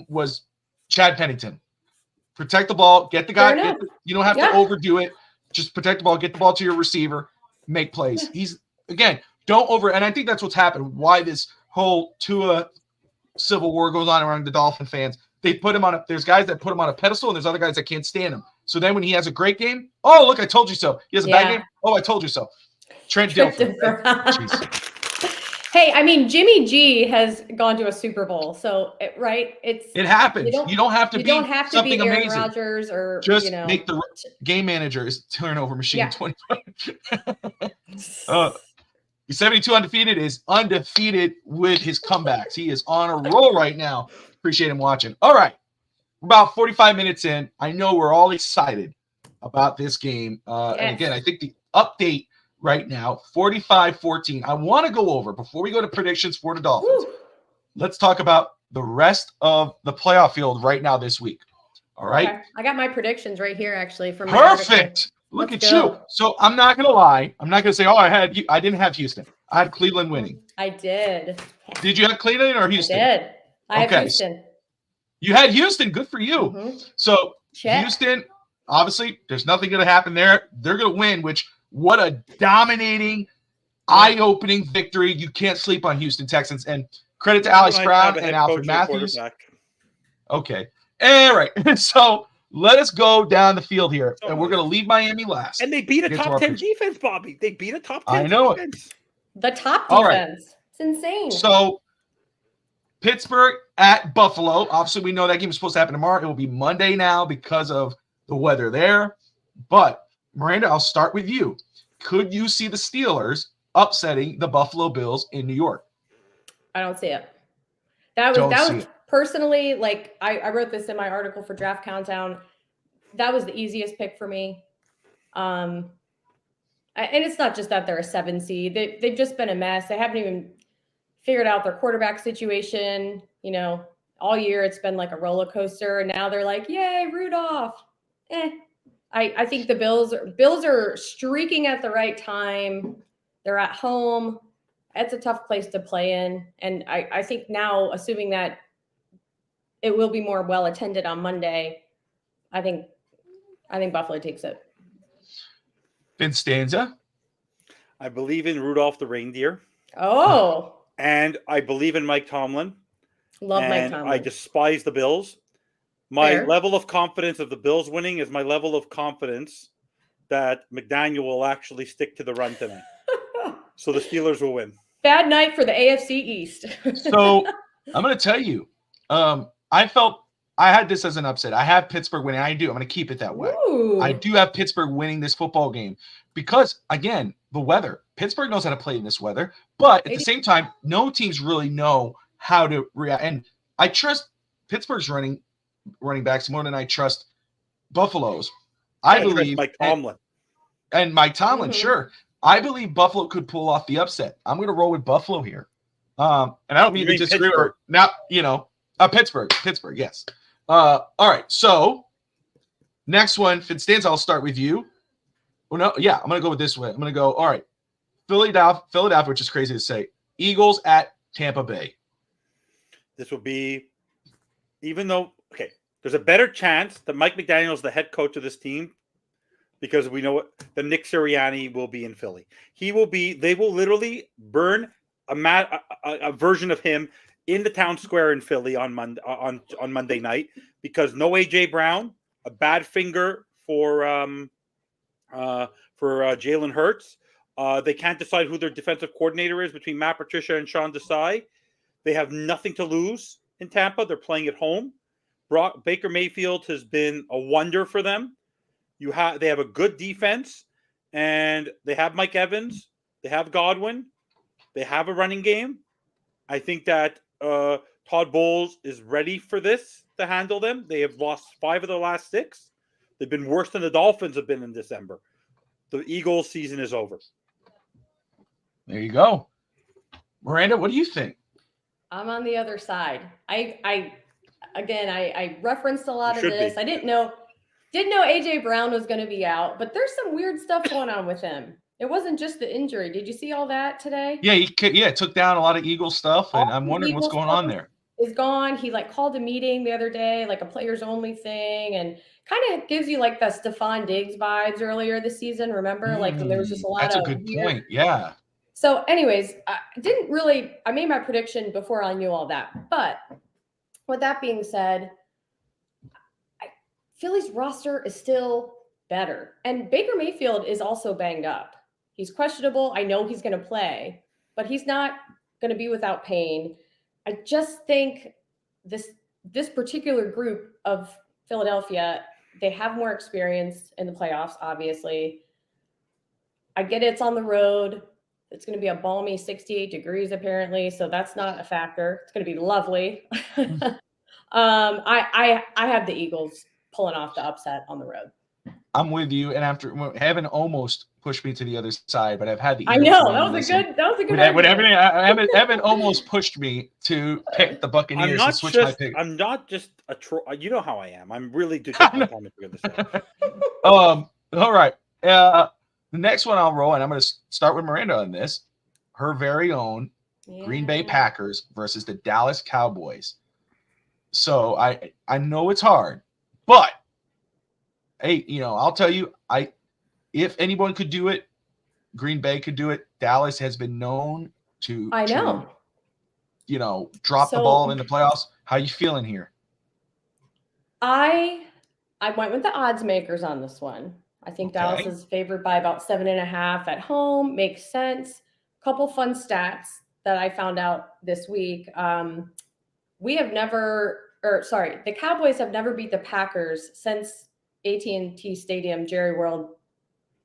was Chad Pennington. Protect the ball, get the guy. You don't have to overdo it. Just protect the ball, get the ball to your receiver, make plays. He's don't over, and I think that's what's happened. Why this whole Tua civil war goes on around the Dolphin fans. They put him there's guys that put him on a pedestal, and there's other guys that can't stand him. So then when he has a great game, oh, look, I told you so. He has a bad game. Oh, I told you so. Trent Dilfer. Hey, I mean, Jimmy G has gone to a Super Bowl, so it happens. You don't have to be something Aaron amazing. Rodgers or Just make the game manager's turnover machine 25. He's 72 undefeated, is undefeated with his comebacks. He is on a roll right now. Appreciate him watching. All right. About 45 minutes in. I know we're all excited about this game. And again, I think the update right now, 45-14. I want to go over, before we go to predictions for the Dolphins, let's talk about the rest of the playoff field right now this week. All right. Okay. I got my predictions right here, actually. From Perfect. Look at you. So I'm not going to lie. I'm not going to say, I didn't have Houston. I had Cleveland winning. I did. Did you have Cleveland or Houston? I did. I have Houston. You had Houston. Good for you. Mm-hmm. So Houston, obviously, there's nothing going to happen there. They're going to win, which what a dominating, eye-opening victory. You can't sleep on Houston Texans. And credit to Alex Brown and Alfred Matthews. Okay. All right. So let us go down the field here. And we're going to leave Miami last. And they beat a top 10 defense, Bobby. They beat a top 10 defense. The top defense. Right. It's insane. So Pittsburgh at Buffalo. Obviously, we know that game is supposed to happen tomorrow. It will be Monday now because of the weather there. But, Miranda, I'll start with you. Could you see the Steelers upsetting the Buffalo Bills in New York? I don't see it. That was personally, like, I wrote this in my article for Draft Countdown. That was the easiest pick for me. And it's not just that they're a 7 seed. They've just been a mess. They haven't even figured out their quarterback situation. You know, all year it's been like a roller coaster. And now they're like, yay, Rudolph. I think the Bills are streaking at the right time. They're at home. It's a tough place to play in. And I think now, assuming that it will be more well attended on Monday, I think Buffalo takes it. FinStanza. I believe in Rudolph the reindeer. Oh. And I believe in Mike Tomlin. Love Mike Tomlin. I despise the Bills. My level of confidence of the Bills winning is my level of confidence that McDaniel will actually stick to the run tonight. So the Steelers will win. Bad night for the AFC East. So I'm going to tell you, I felt I had this as an upset. I have Pittsburgh winning. I do. I'm going to keep it that way. Ooh. I do have Pittsburgh winning this football game because, again, the weather. Pittsburgh knows how to play in this weather, but at the same time, no teams really know how to react. And I trust Pittsburgh's running backs more than I trust Buffalo's. I believe Mike Tomlin. And Mike Tomlin, sure. I believe Buffalo could pull off the upset. I'm going to roll with Buffalo here. And I don't mean to disagree. Or now, Pittsburgh, yes. All right. So next one, FinStanza, I'll start with you. Oh, no. Yeah, I'm going to go with this way. I'm going to go, all right. Philadelphia, which is crazy to say. Eagles at Tampa Bay. This will be, even though, there's a better chance that Mike McDaniel is the head coach of this team because we know that Nick Sirianni will be in Philly. They will literally burn a version of him in the town square in Philly on Monday night because no A.J. Brown, a bad finger for Jalen Hurts. They can't decide who their defensive coordinator is between Matt Patricia and Sean Desai. They have nothing to lose in Tampa. They're playing at home. Baker Mayfield has been a wonder for them. They have a good defense, and they have Mike Evans. They have Godwin. They have a running game. I think that Todd Bowles is ready for this to handle them. They have lost 5 of their last 6. They've been worse than the Dolphins have been in December. The Eagles' season is over. There you go. Miranda, what do you think? I'm on the other side. I referenced a lot of this. I didn't know AJ Brown was going to be out, but there's some weird stuff going on with him. It wasn't just the injury. Did you see all that today? Yeah, he took down a lot of Eagle stuff, and I'm wondering what's going on there. Is gone. He called a meeting the other day, like a players only thing, and kind of gives you like the Stephon Diggs vibes earlier this season. Remember, there was just a lot of. That's a good point. Yeah. So, anyways, I made my prediction before I knew all that, but with that being said, Philly's roster is still better. And Baker Mayfield is also banged up. He's questionable. I know he's going to play, but he's not going to be without pain. I just think this particular group of Philadelphia, they have more experience in the playoffs, obviously. I get it's on the road. It's going to be a balmy 68 degrees, apparently, so that's not a factor. It's going to be lovely. I have the Eagles pulling off the upset on the road. I'm with you, and after Evan almost pushed me to the other side, but I've had the I Eagles. know that was a good. Evan almost pushed me to pick the Buccaneers and switch my pick. I'm not just a troll. You know how I am. I'm really do take my time to figure this out. All right. The next one I'll roll, and I'm going to start with Miranda on this. Her very own Green Bay Packers versus the Dallas Cowboys. So I know it's hard, but hey, I'll tell you, if anyone could do it, Green Bay could do it. Dallas has been known to drop the ball in the playoffs. How you feeling here? I went with the odds makers on this one. I think Dallas is favored by about 7.5 at home. Makes sense. Couple fun stats that I found out this week. The Cowboys have never beat the Packers since AT&T Stadium, Jerry World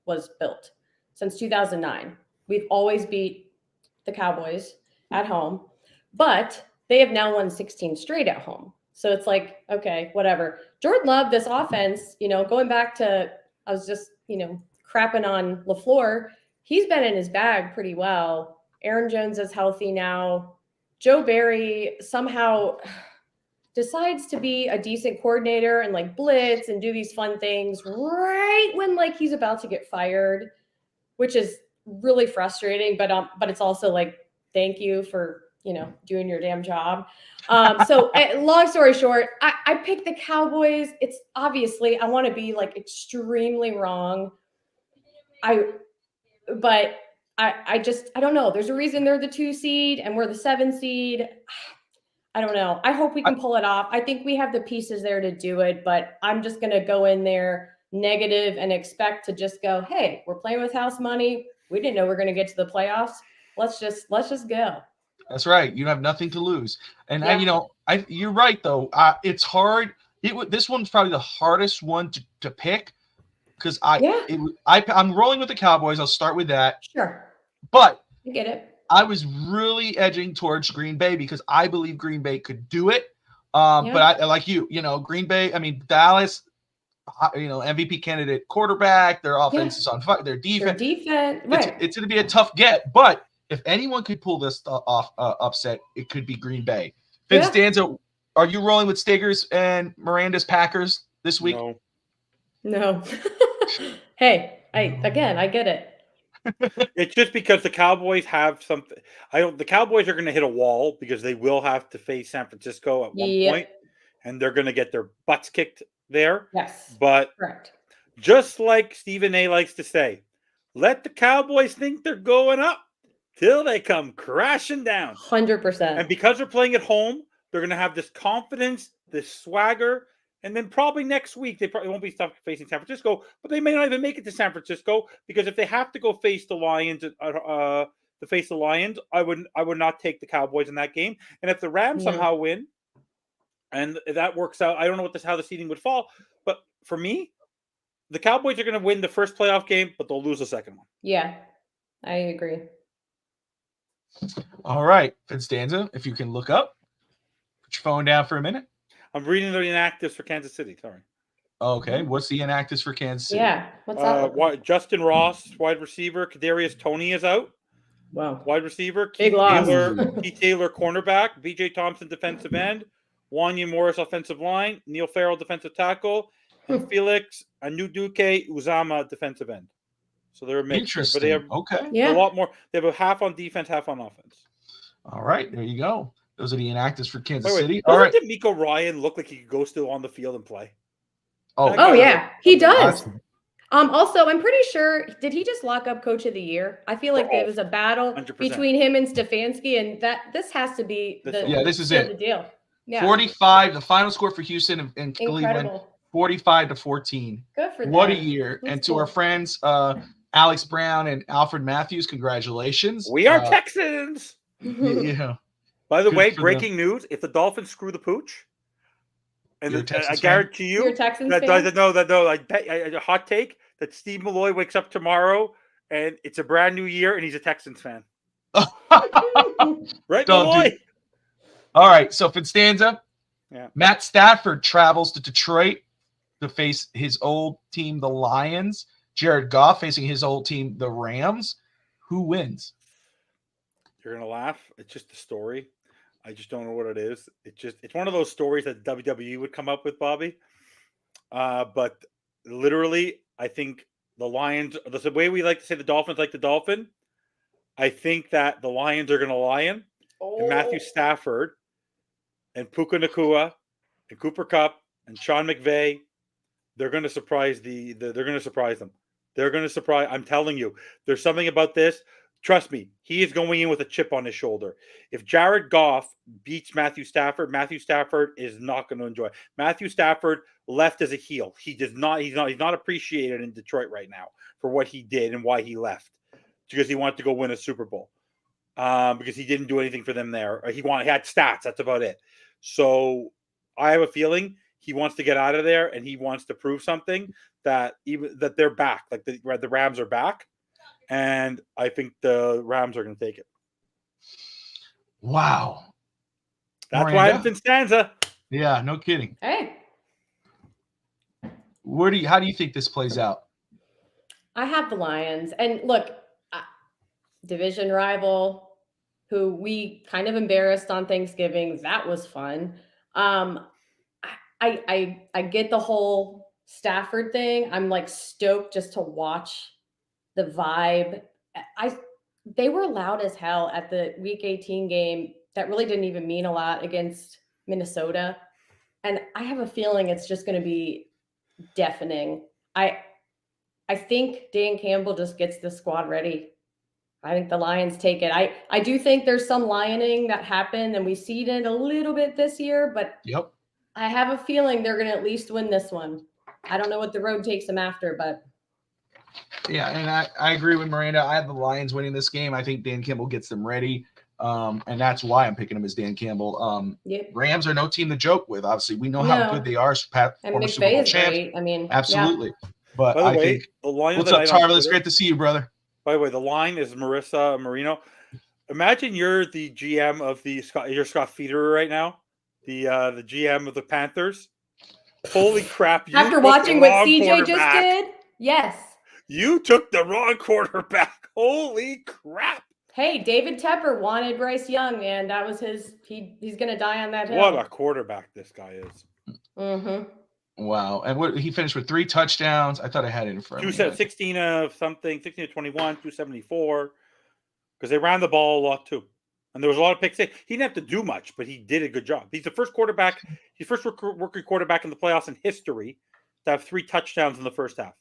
was built, since 2009. We've always beat the Cowboys at home, but they have now won 16 straight at home. So it's like, okay, whatever. Jordan Love, this offense, going back to, I was just, crapping on LaFleur. He's been in his bag pretty well. Aaron Jones is healthy now. Joe Barry somehow decides to be a decent coordinator and like blitz and do these fun things right when like he's about to get fired, which is really frustrating. But it's also like, thank you for, doing your damn job. So long story short, I picked the Cowboys. It's obviously, I want to be like extremely wrong. I don't know. There's a reason they're the 2 seed and we're the 7 seed. I don't know. I hope we can pull it off. I think we have the pieces there to do it, but I'm just going to go in there negative and expect to just go, hey, we're playing with house money. We didn't know we're going to get to the playoffs. Let's just go. That's right. You have nothing to lose. And you're right though. It's hard. This one's probably the hardest one to pick because I'm rolling with the Cowboys. I'll start with that. Sure. But you get it. I was really edging towards Green Bay because I believe Green Bay could do it. But I like Green Bay, Dallas, MVP candidate quarterback, their offense is on fire, their defense. Right. It's going to be a tough get, but if anyone could pull this off upset, it could be Green Bay. FinStanza, are you rolling with Stigers and Miranda's Packers this week? No. Hey, I get it. It's just because the Cowboys have something. The Cowboys are going to hit a wall because they will have to face San Francisco at one point, and they're going to get their butts kicked there. Yes. But correct. Just like Stephen A likes to say, let the Cowboys think they're going up till they come crashing down. 100%. And because they're playing at home, they're going to have this confidence, this swagger. And then probably next week, they probably won't be stuck facing San Francisco, but they may not even make it to San Francisco because if they have to go face the Lions, I would not take the Cowboys in that game. And if the Rams somehow win, and that works out, I don't know how the seeding would fall, but for me, the Cowboys are going to win the first playoff game, but they'll lose the second one. Yeah, I agree. All right, FinStanza, if you can look up, put your phone down for a minute. I'm reading the InActives for Kansas City. Sorry. Okay, what's the InActives for Kansas City? Yeah, what's that? Justin Ross, wide receiver. Kadarius Toney is out. Wow. Wide receiver. Big loss. Keith Taylor, cornerback. B.J. Thompson, defensive end. Wanya Morris, offensive line. Neil Farrell, defensive tackle. And Felix Anuduke Uzama, defensive end. So they're a mix. Interesting. But they have a lot more. They have a half on defense, half on offense. All right, there you go. Those are the InActives for Kansas City. All right. Did Miko Ryan look like he could go still on the field and play? Oh yeah, he does. Also, I'm pretty sure, did he just lock up Coach of the Year? I feel like there was a battle 100%. Between him and Stefanski, and this has to be this is it. The deal. Yeah. 45, the final score for Houston and Cleveland, 45-14. Good for them. What a year. That's and to our friends, Alex Brown and Alfred Matthews, congratulations. We are Texans. Yeah. By the Good way, for breaking news: if the Dolphins screw the pooch, and You're a Texans I fan? guarantee you You're a Texans that fan? I bet a hot take that Steve Malloy wakes up tomorrow and it's a brand new year and he's a Texans fan. Right, Malloy? All right, so FinStanza. Yeah. Matt Stafford travels to Detroit to face his old team, the Lions. Jared Goff facing his old team, the Rams. Who wins? You're gonna laugh. It's just a story. I just don't know what it is. It's one of those stories that WWE would come up with, Bobby. But literally, I think the Lions, the way we like to say the Dolphins like the Dolphin, I think that the Lions are going to lion, and Matthew Stafford and Puka Nacua and Cooper Kupp and Sean McVay, they're going to surprise they're going to surprise them. They're going to surprise. I'm telling you, there's something about this. Trust me, he is going in with a chip on his shoulder. If Jared Goff beats Matthew Stafford is not going to enjoy it. Matthew Stafford left as a heel. He's not appreciated in Detroit right now for what he did and why he left. Because he wanted to go win a Super Bowl. Because he didn't do anything for them there. He had stats. That's about it. So I have a feeling he wants to get out of there and he wants to prove something that they're back. Like the Rams are back. And I think the Rams are going to take it. Wow. That's Miranda? why I'm FinStanza. Yeah, no kidding. Hey. How do you think this plays out? I have the Lions. And look, division rival who we kind of embarrassed on Thanksgiving. That was fun. I get the whole Stafford thing. I'm like stoked just to watch the vibe. They were loud as hell at the week 18 game. That really didn't even mean a lot against Minnesota. And I have a feeling it's just going to be deafening. I think Dan Campbell just gets the squad ready. I think the Lions take it. I do think there's some lioning that happened, and we see it a little bit this year, but Yep. I have a feeling they're going to at least win this one. I don't know what the road takes them after, but. Yeah, and I agree with Miranda. I have the Lions winning this game. I think Dan Campbell gets them ready, and that's why I'm picking them as Dan Campbell. Yep. Rams are no team to joke with. Obviously, we know how good they are. And Former Super McVay Bowl is champs. great. I mean, absolutely. Yeah. But By the I way, think the line what's of the up, night on Tarvis? It's Twitter- great to see you, brother. By the way, the line is Marissa Marino. Imagine you're the GM of you're Scott Federer right now, the GM of the Panthers. Holy crap! After watching what CJ just did, yes. You took the wrong quarterback. Holy crap! Hey, David Tepper wanted Bryce Young, man. That was he's going to die on that hill. What a quarterback this guy is. Mm-hmm. Wow. And he finished with 3 touchdowns. I thought I had it in front of me. 16 of 21, 274. Because they ran the ball a lot too. And there was a lot of picks. He didn't have to do much, but he did a good job. He's the first quarterback, rookie quarterback in the playoffs in history to have 3 touchdowns in the first half.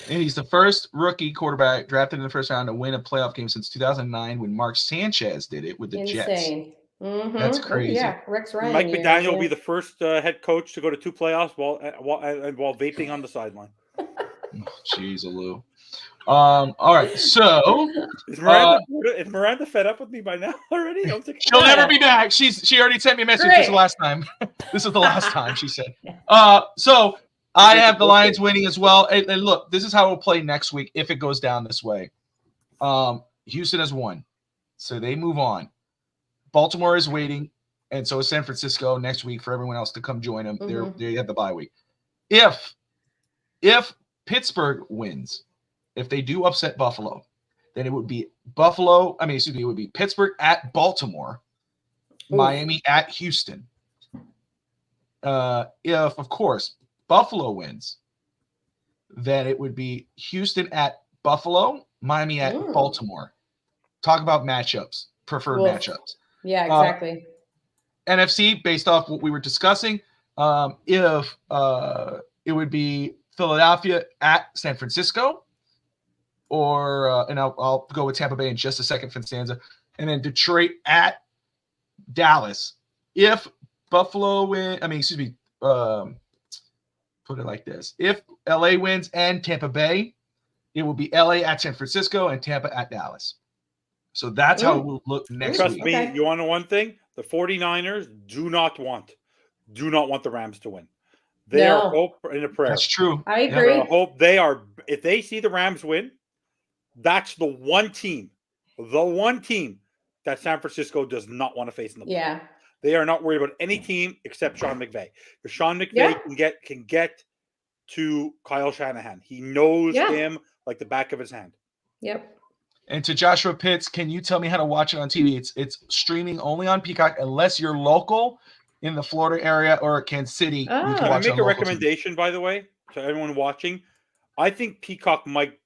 And he's the first rookie quarterback drafted in the first round to win a playoff game since 2009 when Mark Sanchez did it with the Jets. Insane. Mm-hmm. That's crazy. Yeah, Rex Ryan. Mike McDaniel will be the first head coach to go to 2 playoffs while vaping on the sideline. Jeez, Lou. All right, so is Miranda fed up with me by now already? She'll never be back. She already sent me a message. This is the last time. This is the last time, she said. So I have the Lions winning as well. And look, this is how we'll play next week if it goes down this way. Houston has won, so they move on. Baltimore is waiting, and so is San Francisco next week for everyone else to come join them. Mm-hmm. They have the bye week. If Pittsburgh wins, if they do upset Buffalo, then it would be it would be Pittsburgh at Baltimore, Miami at Houston. If, of course, Buffalo wins, then it would be Houston at Buffalo, Miami at Baltimore. Talk about matchups, preferred matchups. Yeah, exactly. NFC, based off what we were discussing, if it would be Philadelphia at San Francisco, or and I'll go with Tampa Bay in just a second, FinStanza, and then Detroit at Dallas. If Buffalo put it like this: if LA wins and Tampa Bay, it will be LA at San Francisco and Tampa at Dallas. So that's how it will look next Trust week. me, Okay. you want to know one thing? The 49ers do not want the Rams to win. They are hope and a prayer. That's true. I agree. I hope they are. If they see the Rams win, that's the one team that San Francisco does not want to face in the playoffs. Yeah. They are not worried about any team except Sean McVay. If Sean McVay can get to Kyle Shanahan, he knows him like the back of his hand. Yep. And to Joshua Pitts, can you tell me how to watch it on TV? It's streaming only on Peacock unless you're local in the Florida area or Kansas City. Oh. Can I make a recommendation, by the way, to everyone watching? I think Peacock might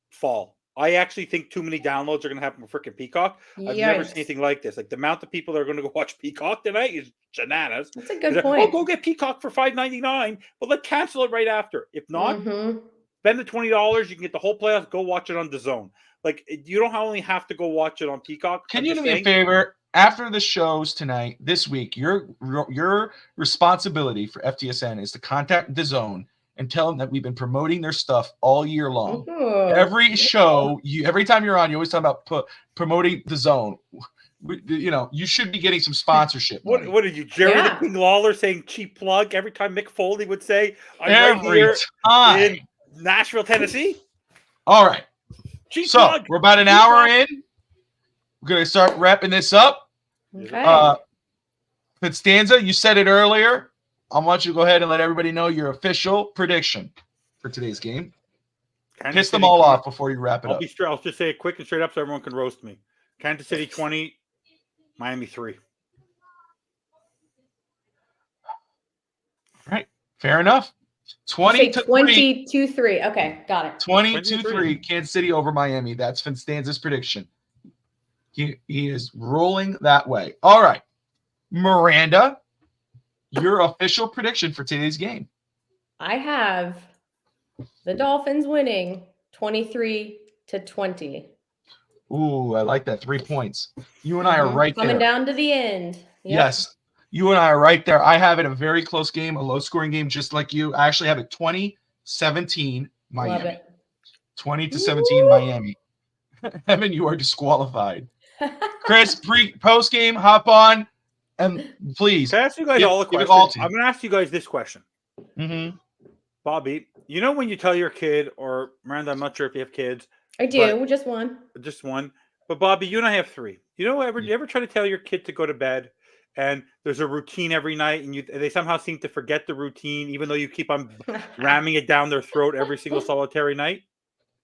fall. I actually think too many downloads are going to happen for freaking Peacock. I've never seen anything like this. Like the amount of people that are going to go watch Peacock tonight is bananas. That's a good point. Oh, go get Peacock for $5.99, but let's cancel it right after. If not, spend the $20. You can get the whole playoffs. Go watch it on DAZN. Like you don't only have to go watch it on Peacock. Can you do me a favor? After the shows tonight, this week, your responsibility for FTSN is to contact DAZN and tell them that we've been promoting their stuff all year long. Every show, every time you're on, you always talk about promoting DAZN. You know, you should be getting some sponsorship. What are you, Jerry the King Lawler, saying cheap plug every time Mick Foley would say, "I'm every right here time in Nashville, Tennessee"? All right. Cheap so plug. We're about an hour in. We're gonna start wrapping this up. Okay. FinStanza, you said it earlier. I want you to go ahead and let everybody know your official prediction for today's game. Piss them all off before you wrap it up. I'll just say it quick and straight up so everyone can roast me. Kansas City 20, Miami 3. All right. Fair enough. 22-3. Okay, got it. 22-3, Kansas City over Miami. That's FinStanza's prediction. He is rolling that way. All right. Miranda, your official prediction for today's game. I have the Dolphins winning 23-20. Ooh, I like that. 3 points. You and I are right Coming there. down to the end. Yep. Yes. You and I are right there. I have it a very close game, a low-scoring game, just like you. I actually have it 20-17 Miami. Love it. 20-17 Miami. Evan, you are disqualified. Chris, post game, hop on, and please. Can I ask you guys all a question? I'm going to ask you guys this question. Bobby, you know when you tell your kid, or Miranda, I'm not sure if you have kids. I do, just one. Just one. But Bobby, you and I have 3. You know, you ever try to tell your kid to go to bed, and there's a routine every night, and they somehow seem to forget the routine, even though you keep on ramming it down their throat every single solitary night?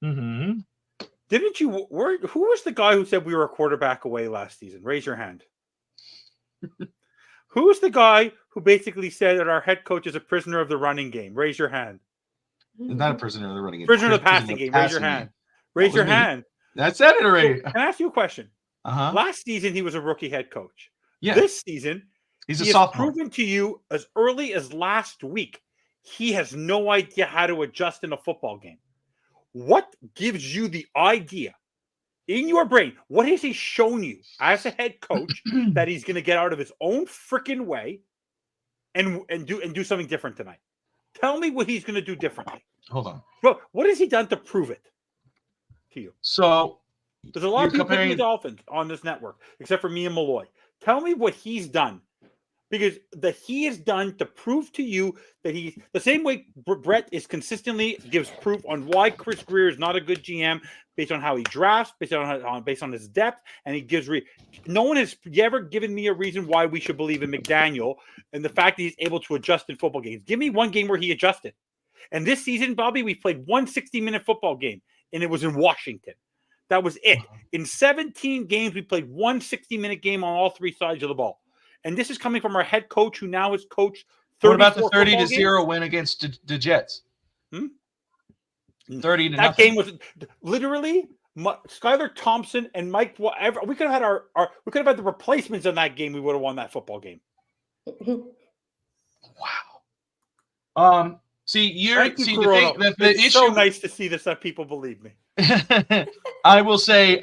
Didn't you? Who was the guy who said we were a quarterback away last season? Raise your hand. Who's the guy who basically said that our head coach is a prisoner of the running game? Raise your hand. Not a prisoner of the running game. Prisoner of the passing game. Raise your hand. Raise your hand. That said it already. Can I ask you a question? Last season, he was a rookie head coach. Yeah. This season, he's a sophomore. Proven to you as early as last week, he has no idea how to adjust in a football game. What gives you the idea in your brain? What has he shown you as a head coach that he's going to get out of his own freaking way and do something different tonight? Tell me what he's going to do differently. Hold on. Bro, what has he done to prove it to you? So there's a lot of people picking the Dolphins on this network, except for me and Malloy. Tell me what he's done. Because he has done to prove to you that he's the same way Brett is consistently gives proof on why Chris Greer is not a good GM based on how he drafts, based on his depth, and he gives no one has ever given me a reason why we should believe in McDaniel and the fact that he's able to adjust in football games. Give me one game where he adjusted. And this season, Bobby, we played one 60-minute football game, and it was in Washington. That was it. In 17 games, we played one 60-minute game on all 3 sides of the ball. And this is coming from our head coach, who now has coached 34. What about the 30-0 win against the Jets? 30-0. That game was literally Skylar Thompson and Mike. Whatever we could have had we could have had the replacements in that game. We would have won that football game. Wow. The it's issue. So nice to see this. That people believe me. I will say,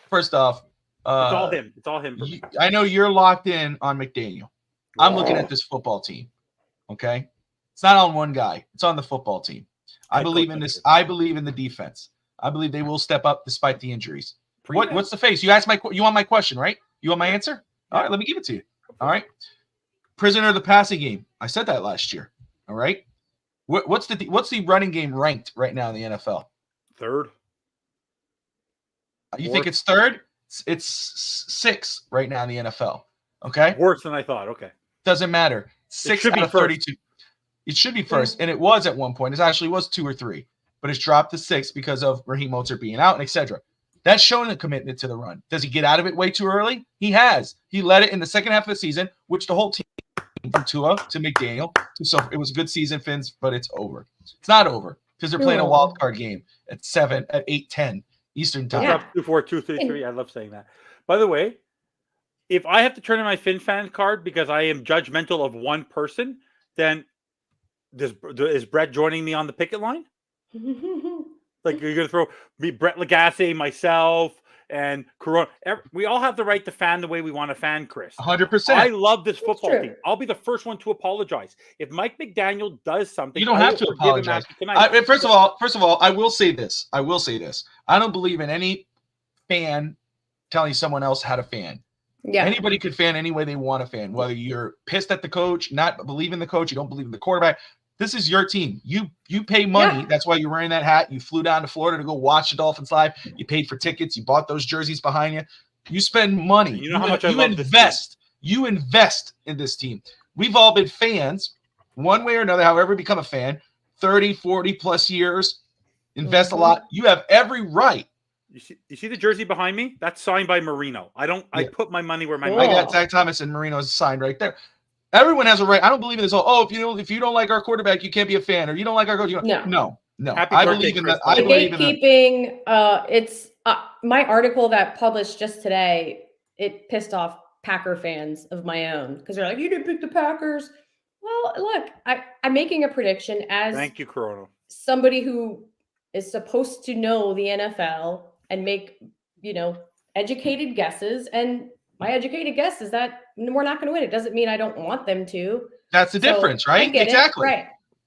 first off. It's all him. It's all him. I know you're locked in on McDaniel. I'm looking at this football team. Okay, it's not on one guy. It's on the football team. I believe in this. I believe in the defense. I believe they will step up despite the injuries. What's the face? You want my question, right? You want my answer? All right, let me give it to you. All right. Prisoner of the passing game. I said that last year. All right. What's the running game ranked right now in the NFL? Third. You think it's third? It's 6 right now in the NFL. Okay. Worse than I thought. Okay. Doesn't matter. 6 out of 32. It should be first, and it was at one point. It actually was 2 or 3, but it's dropped to 6 because of Raheem Mostert being out and etc. That's showing a commitment to the run. Does he get out of it way too early? He has. He led it in the second half of the season, which the whole team from Tua to McDaniel. So it was a good season, Fins, but it's over. It's not over because they're playing a wild card game at 8:10 Eastern time. Yeah. 2-4, 2-3-3. I love saying that. By the way, if I have to turn in my FinFan card because I am judgmental of one person, then is Brett joining me on the picket line? Like you're going to throw me, Brett Lagasse, myself, and Corona. We all have the right to fan the way we want to fan, Chris. 100%. I love this football team. I'll be the first one to apologize. If Mike McDaniel does something, you don't have to apologize. First of all, I will say this. I don't believe in any fan telling someone else how to fan. Yeah. Anybody could fan any way they want to fan, whether you're pissed at the coach, not believe in the coach, you don't believe in the quarterback. This is your team. You pay money. Yeah. That's why you're wearing that hat. You flew down to Florida to go watch the Dolphins live. You paid for tickets. You bought those jerseys behind you. You spend money. You know how much I love this team. You invest in this team. We've all been fans one way or another, however become a fan, 30, 40 plus years, invest a lot. You have every right. You see the jersey behind me? That's signed by Marino. I put my money where my mouth is. I got Zach Thomas and Marino's signed right there. Everyone has a right. I don't believe in this. If you don't like our quarterback, you can't be a fan, or you don't like our coach. No. I believe in that. I believe in gatekeeping. It's my article that published just today. It pissed off Packer fans of my own because they're like, "You didn't pick the Packers." Well, look, I'm making a prediction as thank you, Corona. Somebody who is supposed to know the NFL and make educated guesses and. My educated guess is that we're not going to win. It doesn't mean I don't want them to. That's the difference, right? Exactly. Right.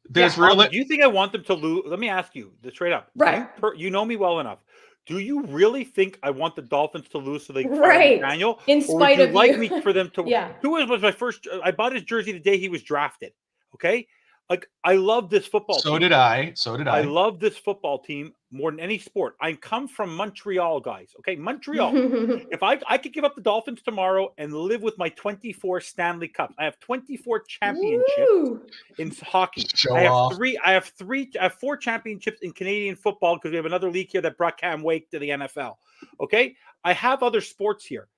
There's do you think I want them to lose? Let me ask you straight up. Right. You know me well enough. Do you really think I want the Dolphins to lose so they can fire McDaniel? In spite or would of you like me for them to yeah. Who was my first I bought his jersey the day he was drafted. Okay? Like I love this football team. So did I. I love this football team more than any sport. I come from Montreal, guys. Okay, Montreal. If I could give up the Dolphins tomorrow and live with my 24 Stanley Cups. I have 24 championships in hockey. I have 4 championships in Canadian football because we have another league here that brought Cam Wake to the NFL. Okay? I have other sports here.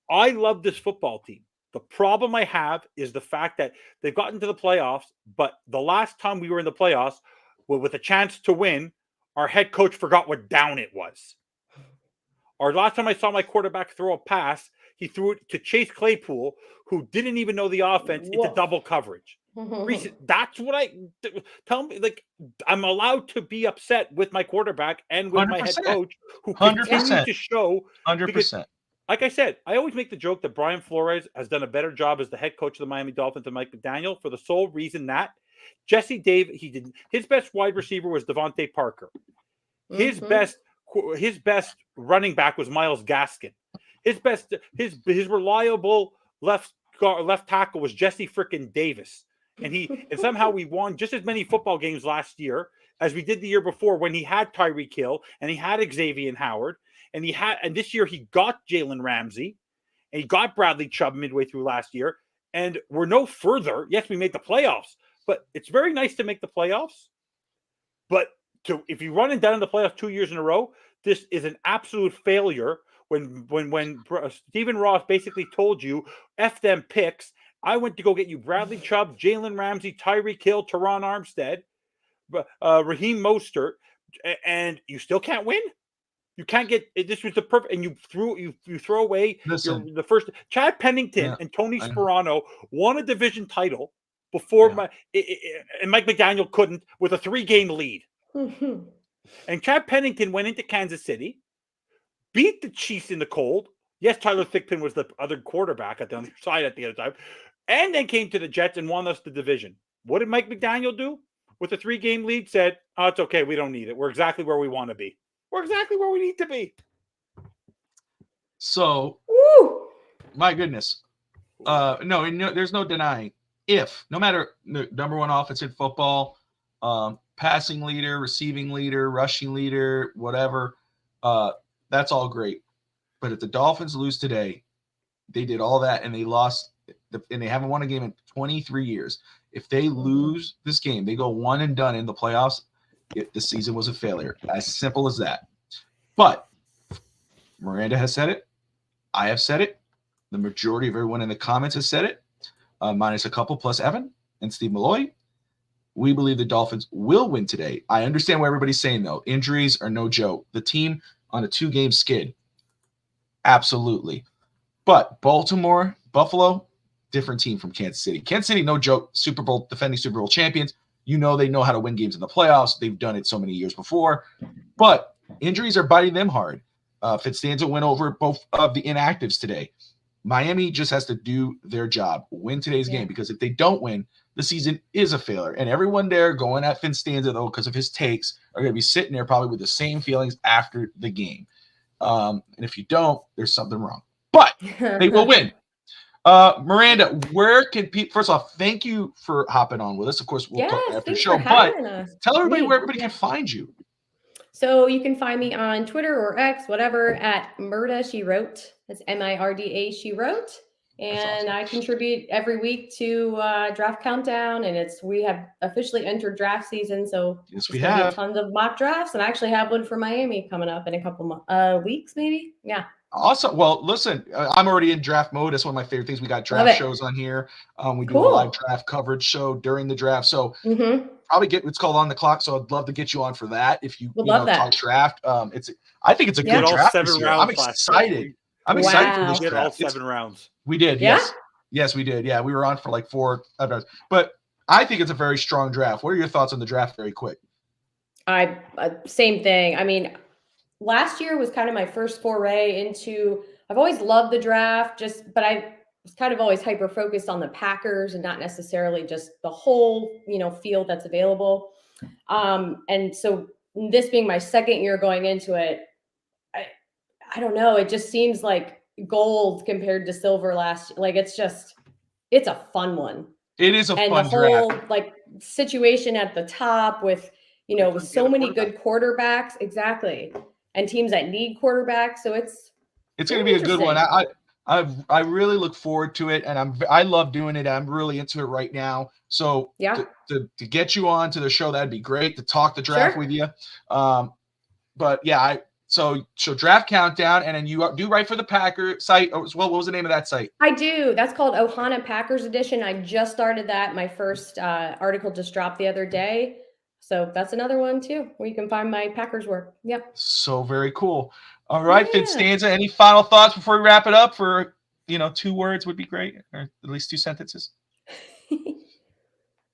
I love this football team. The problem I have is the fact that they've gotten to the playoffs, but the last time we were in the playoffs, with a chance to win, our head coach forgot what down it was. Or last time I saw my quarterback throw a pass, he threw it to Chase Claypool, who didn't even know the offense, into double coverage. That's what tell me. Like, I'm allowed to be upset with my quarterback and with 100%. My head coach, who continue to show 100%. Like I said, I always make the joke that Brian Flores has done a better job as the head coach of the Miami Dolphins than Mike McDaniel for the sole reason that Jesse Davis, his best wide receiver was Devontae Parker. His best running back was Myles Gaskin. His reliable left tackle was Jesse frickin' Davis. And somehow we won just as many football games last year as we did the year before when he had Tyreek Hill and he had Xavier Howard. And this year he got Jalen Ramsey and he got Bradley Chubb midway through last year. And we're no further. Yes, we made the playoffs, but it's very nice to make the playoffs. But if you run and down in the playoffs 2 years in a row, this is an absolute failure. When Stephen Ross basically told you, F them picks, I went to go get you Bradley Chubb, Jalen Ramsey, Tyreek Hill, Teron Armstead, Raheem Mostert, and you still can't win? You can't get this was the perfect, and you throw away the first. Chad Pennington and Tony Sperano won a division title before and Mike McDaniel couldn't with a 3-game lead. And Chad Pennington went into Kansas City, beat the Chiefs in the cold. Yes, Tyler Thigpen was the other quarterback at the other side at the other time, and then came to the Jets and won us the division. What did Mike McDaniel do with a 3-game lead? Said, "Oh, it's okay, we don't need it. We're exactly where we want to be. We're exactly where we need to be." So, Woo! my goodness. No, there's no denying. No matter the number one offense in football, passing leader, receiving leader, rushing leader, whatever, that's all great. But if the Dolphins lose today, they did all that and they lost, and they haven't won a game in 23 years. If they lose this game, they go one and done in the playoffs, the season was a failure. As simple as that. But Miranda has said it. I have said it. The majority of everyone in the comments has said it, minus a couple plus Evan and Steve Malloy. We believe the Dolphins will win today. I understand what everybody's saying, though. Injuries are no joke. The team on a 2-game skid. Absolutely. But Baltimore, Buffalo, different team from Kansas City. Kansas City, no joke, defending Super Bowl champions. You know they know how to win games in the playoffs. They've done it so many years before. But injuries are biting them hard. FinStanza went over both of the inactives today. Miami just has to do their job, win today's game, because if they don't win, the season is a failure. And everyone there going at FinStanza, though, because of his takes, are going to be sitting there probably with the same feelings after the game. And if you don't, there's something wrong. But they will win. Miranda, where can people – first off, thank you for hopping on with us. Of course, we'll talk after the show. But tell everybody where everybody can find you. So you can find me on Twitter or X, whatever, at Mirda She Wrote. That's Mirda She Wrote. And awesome. I contribute every week to Draft Countdown, and we have officially entered draft season. So yes, we have tons of mock drafts, and I actually have one for Miami coming up in a couple weeks, maybe. Yeah. Awesome. Well, listen, I'm already in draft mode. That's one of my favorite things. We got draft shows on here. We do a live draft coverage show during the draft. So probably it's called On the Clock. So I'd love to get you on for that. If you talk draft, I think it's a good draft. I'm excited. I'm excited for this draft. All 7 rounds. We did. Yeah? Yes, we did. Yeah, we were on for like 4 rounds. But I think it's a very strong draft. What are your thoughts on the draft? Very quick. Same thing. I mean, last year was kind of my first foray into, I've always loved the draft, but I was kind of always hyper-focused on the Packers and not necessarily just the whole, field that's available. And so this being my second year going into it, I don't know. It just seems like gold compared to silver last year. Like, it's a fun one. It is a fun draft. And the whole situation at the top with, with so many good quarterbacks. Exactly. And teams that need quarterbacks. So it's going to be a good one. I really look forward to it, and I love doing it. I'm really into it right now. So to get you on to the show, that'd be great to talk the draft with you. But yeah, so Draft Countdown, and then you do write for the Packer site as well. What was the name of that site? I do. That's called Ohana Packers Edition. I just started that. My first article just dropped the other day. So that's another one too, where you can find my Packers work. Yep. So very cool. All right, FinStanza, any final thoughts before we wrap it up? For 2 words would be great, or at least 2 sentences.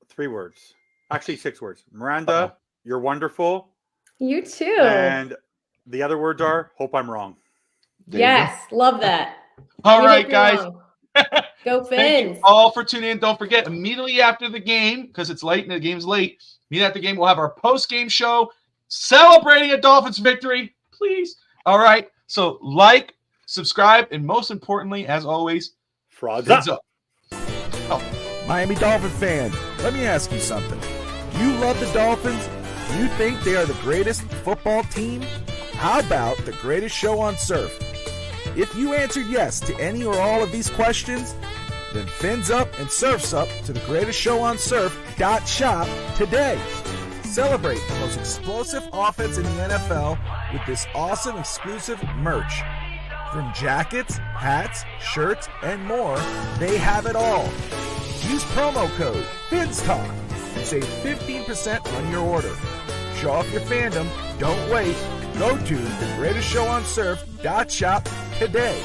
3 words, actually 6 words. Miranda, you're wonderful. You too. And the other words are, hope I'm wrong. Yes, love that. All right, guys. Go Fins. Thank you all for tuning in. Don't forget, immediately after the game, because it's late and the game's late, immediately after the game, we'll have our post-game show celebrating a Dolphins victory. Please. All right. So subscribe, and most importantly, as always, Frauds up. Miami Dolphin fan, let me ask you something. Do you love the Dolphins? Do you think they are the greatest football team? How about the greatest show on surf? If you answered yes to any or all of these questions, then fins up and surfs up to the greatest show on surf.shop today. Celebrate the most explosive offense in the NFL with this awesome exclusive merch. From jackets, hats, shirts, and more, they have it all. Use promo code FINSTALK and save 15% on your order. Show off your fandom. Don't wait. Go to thegreatestshowonsurf.shop today.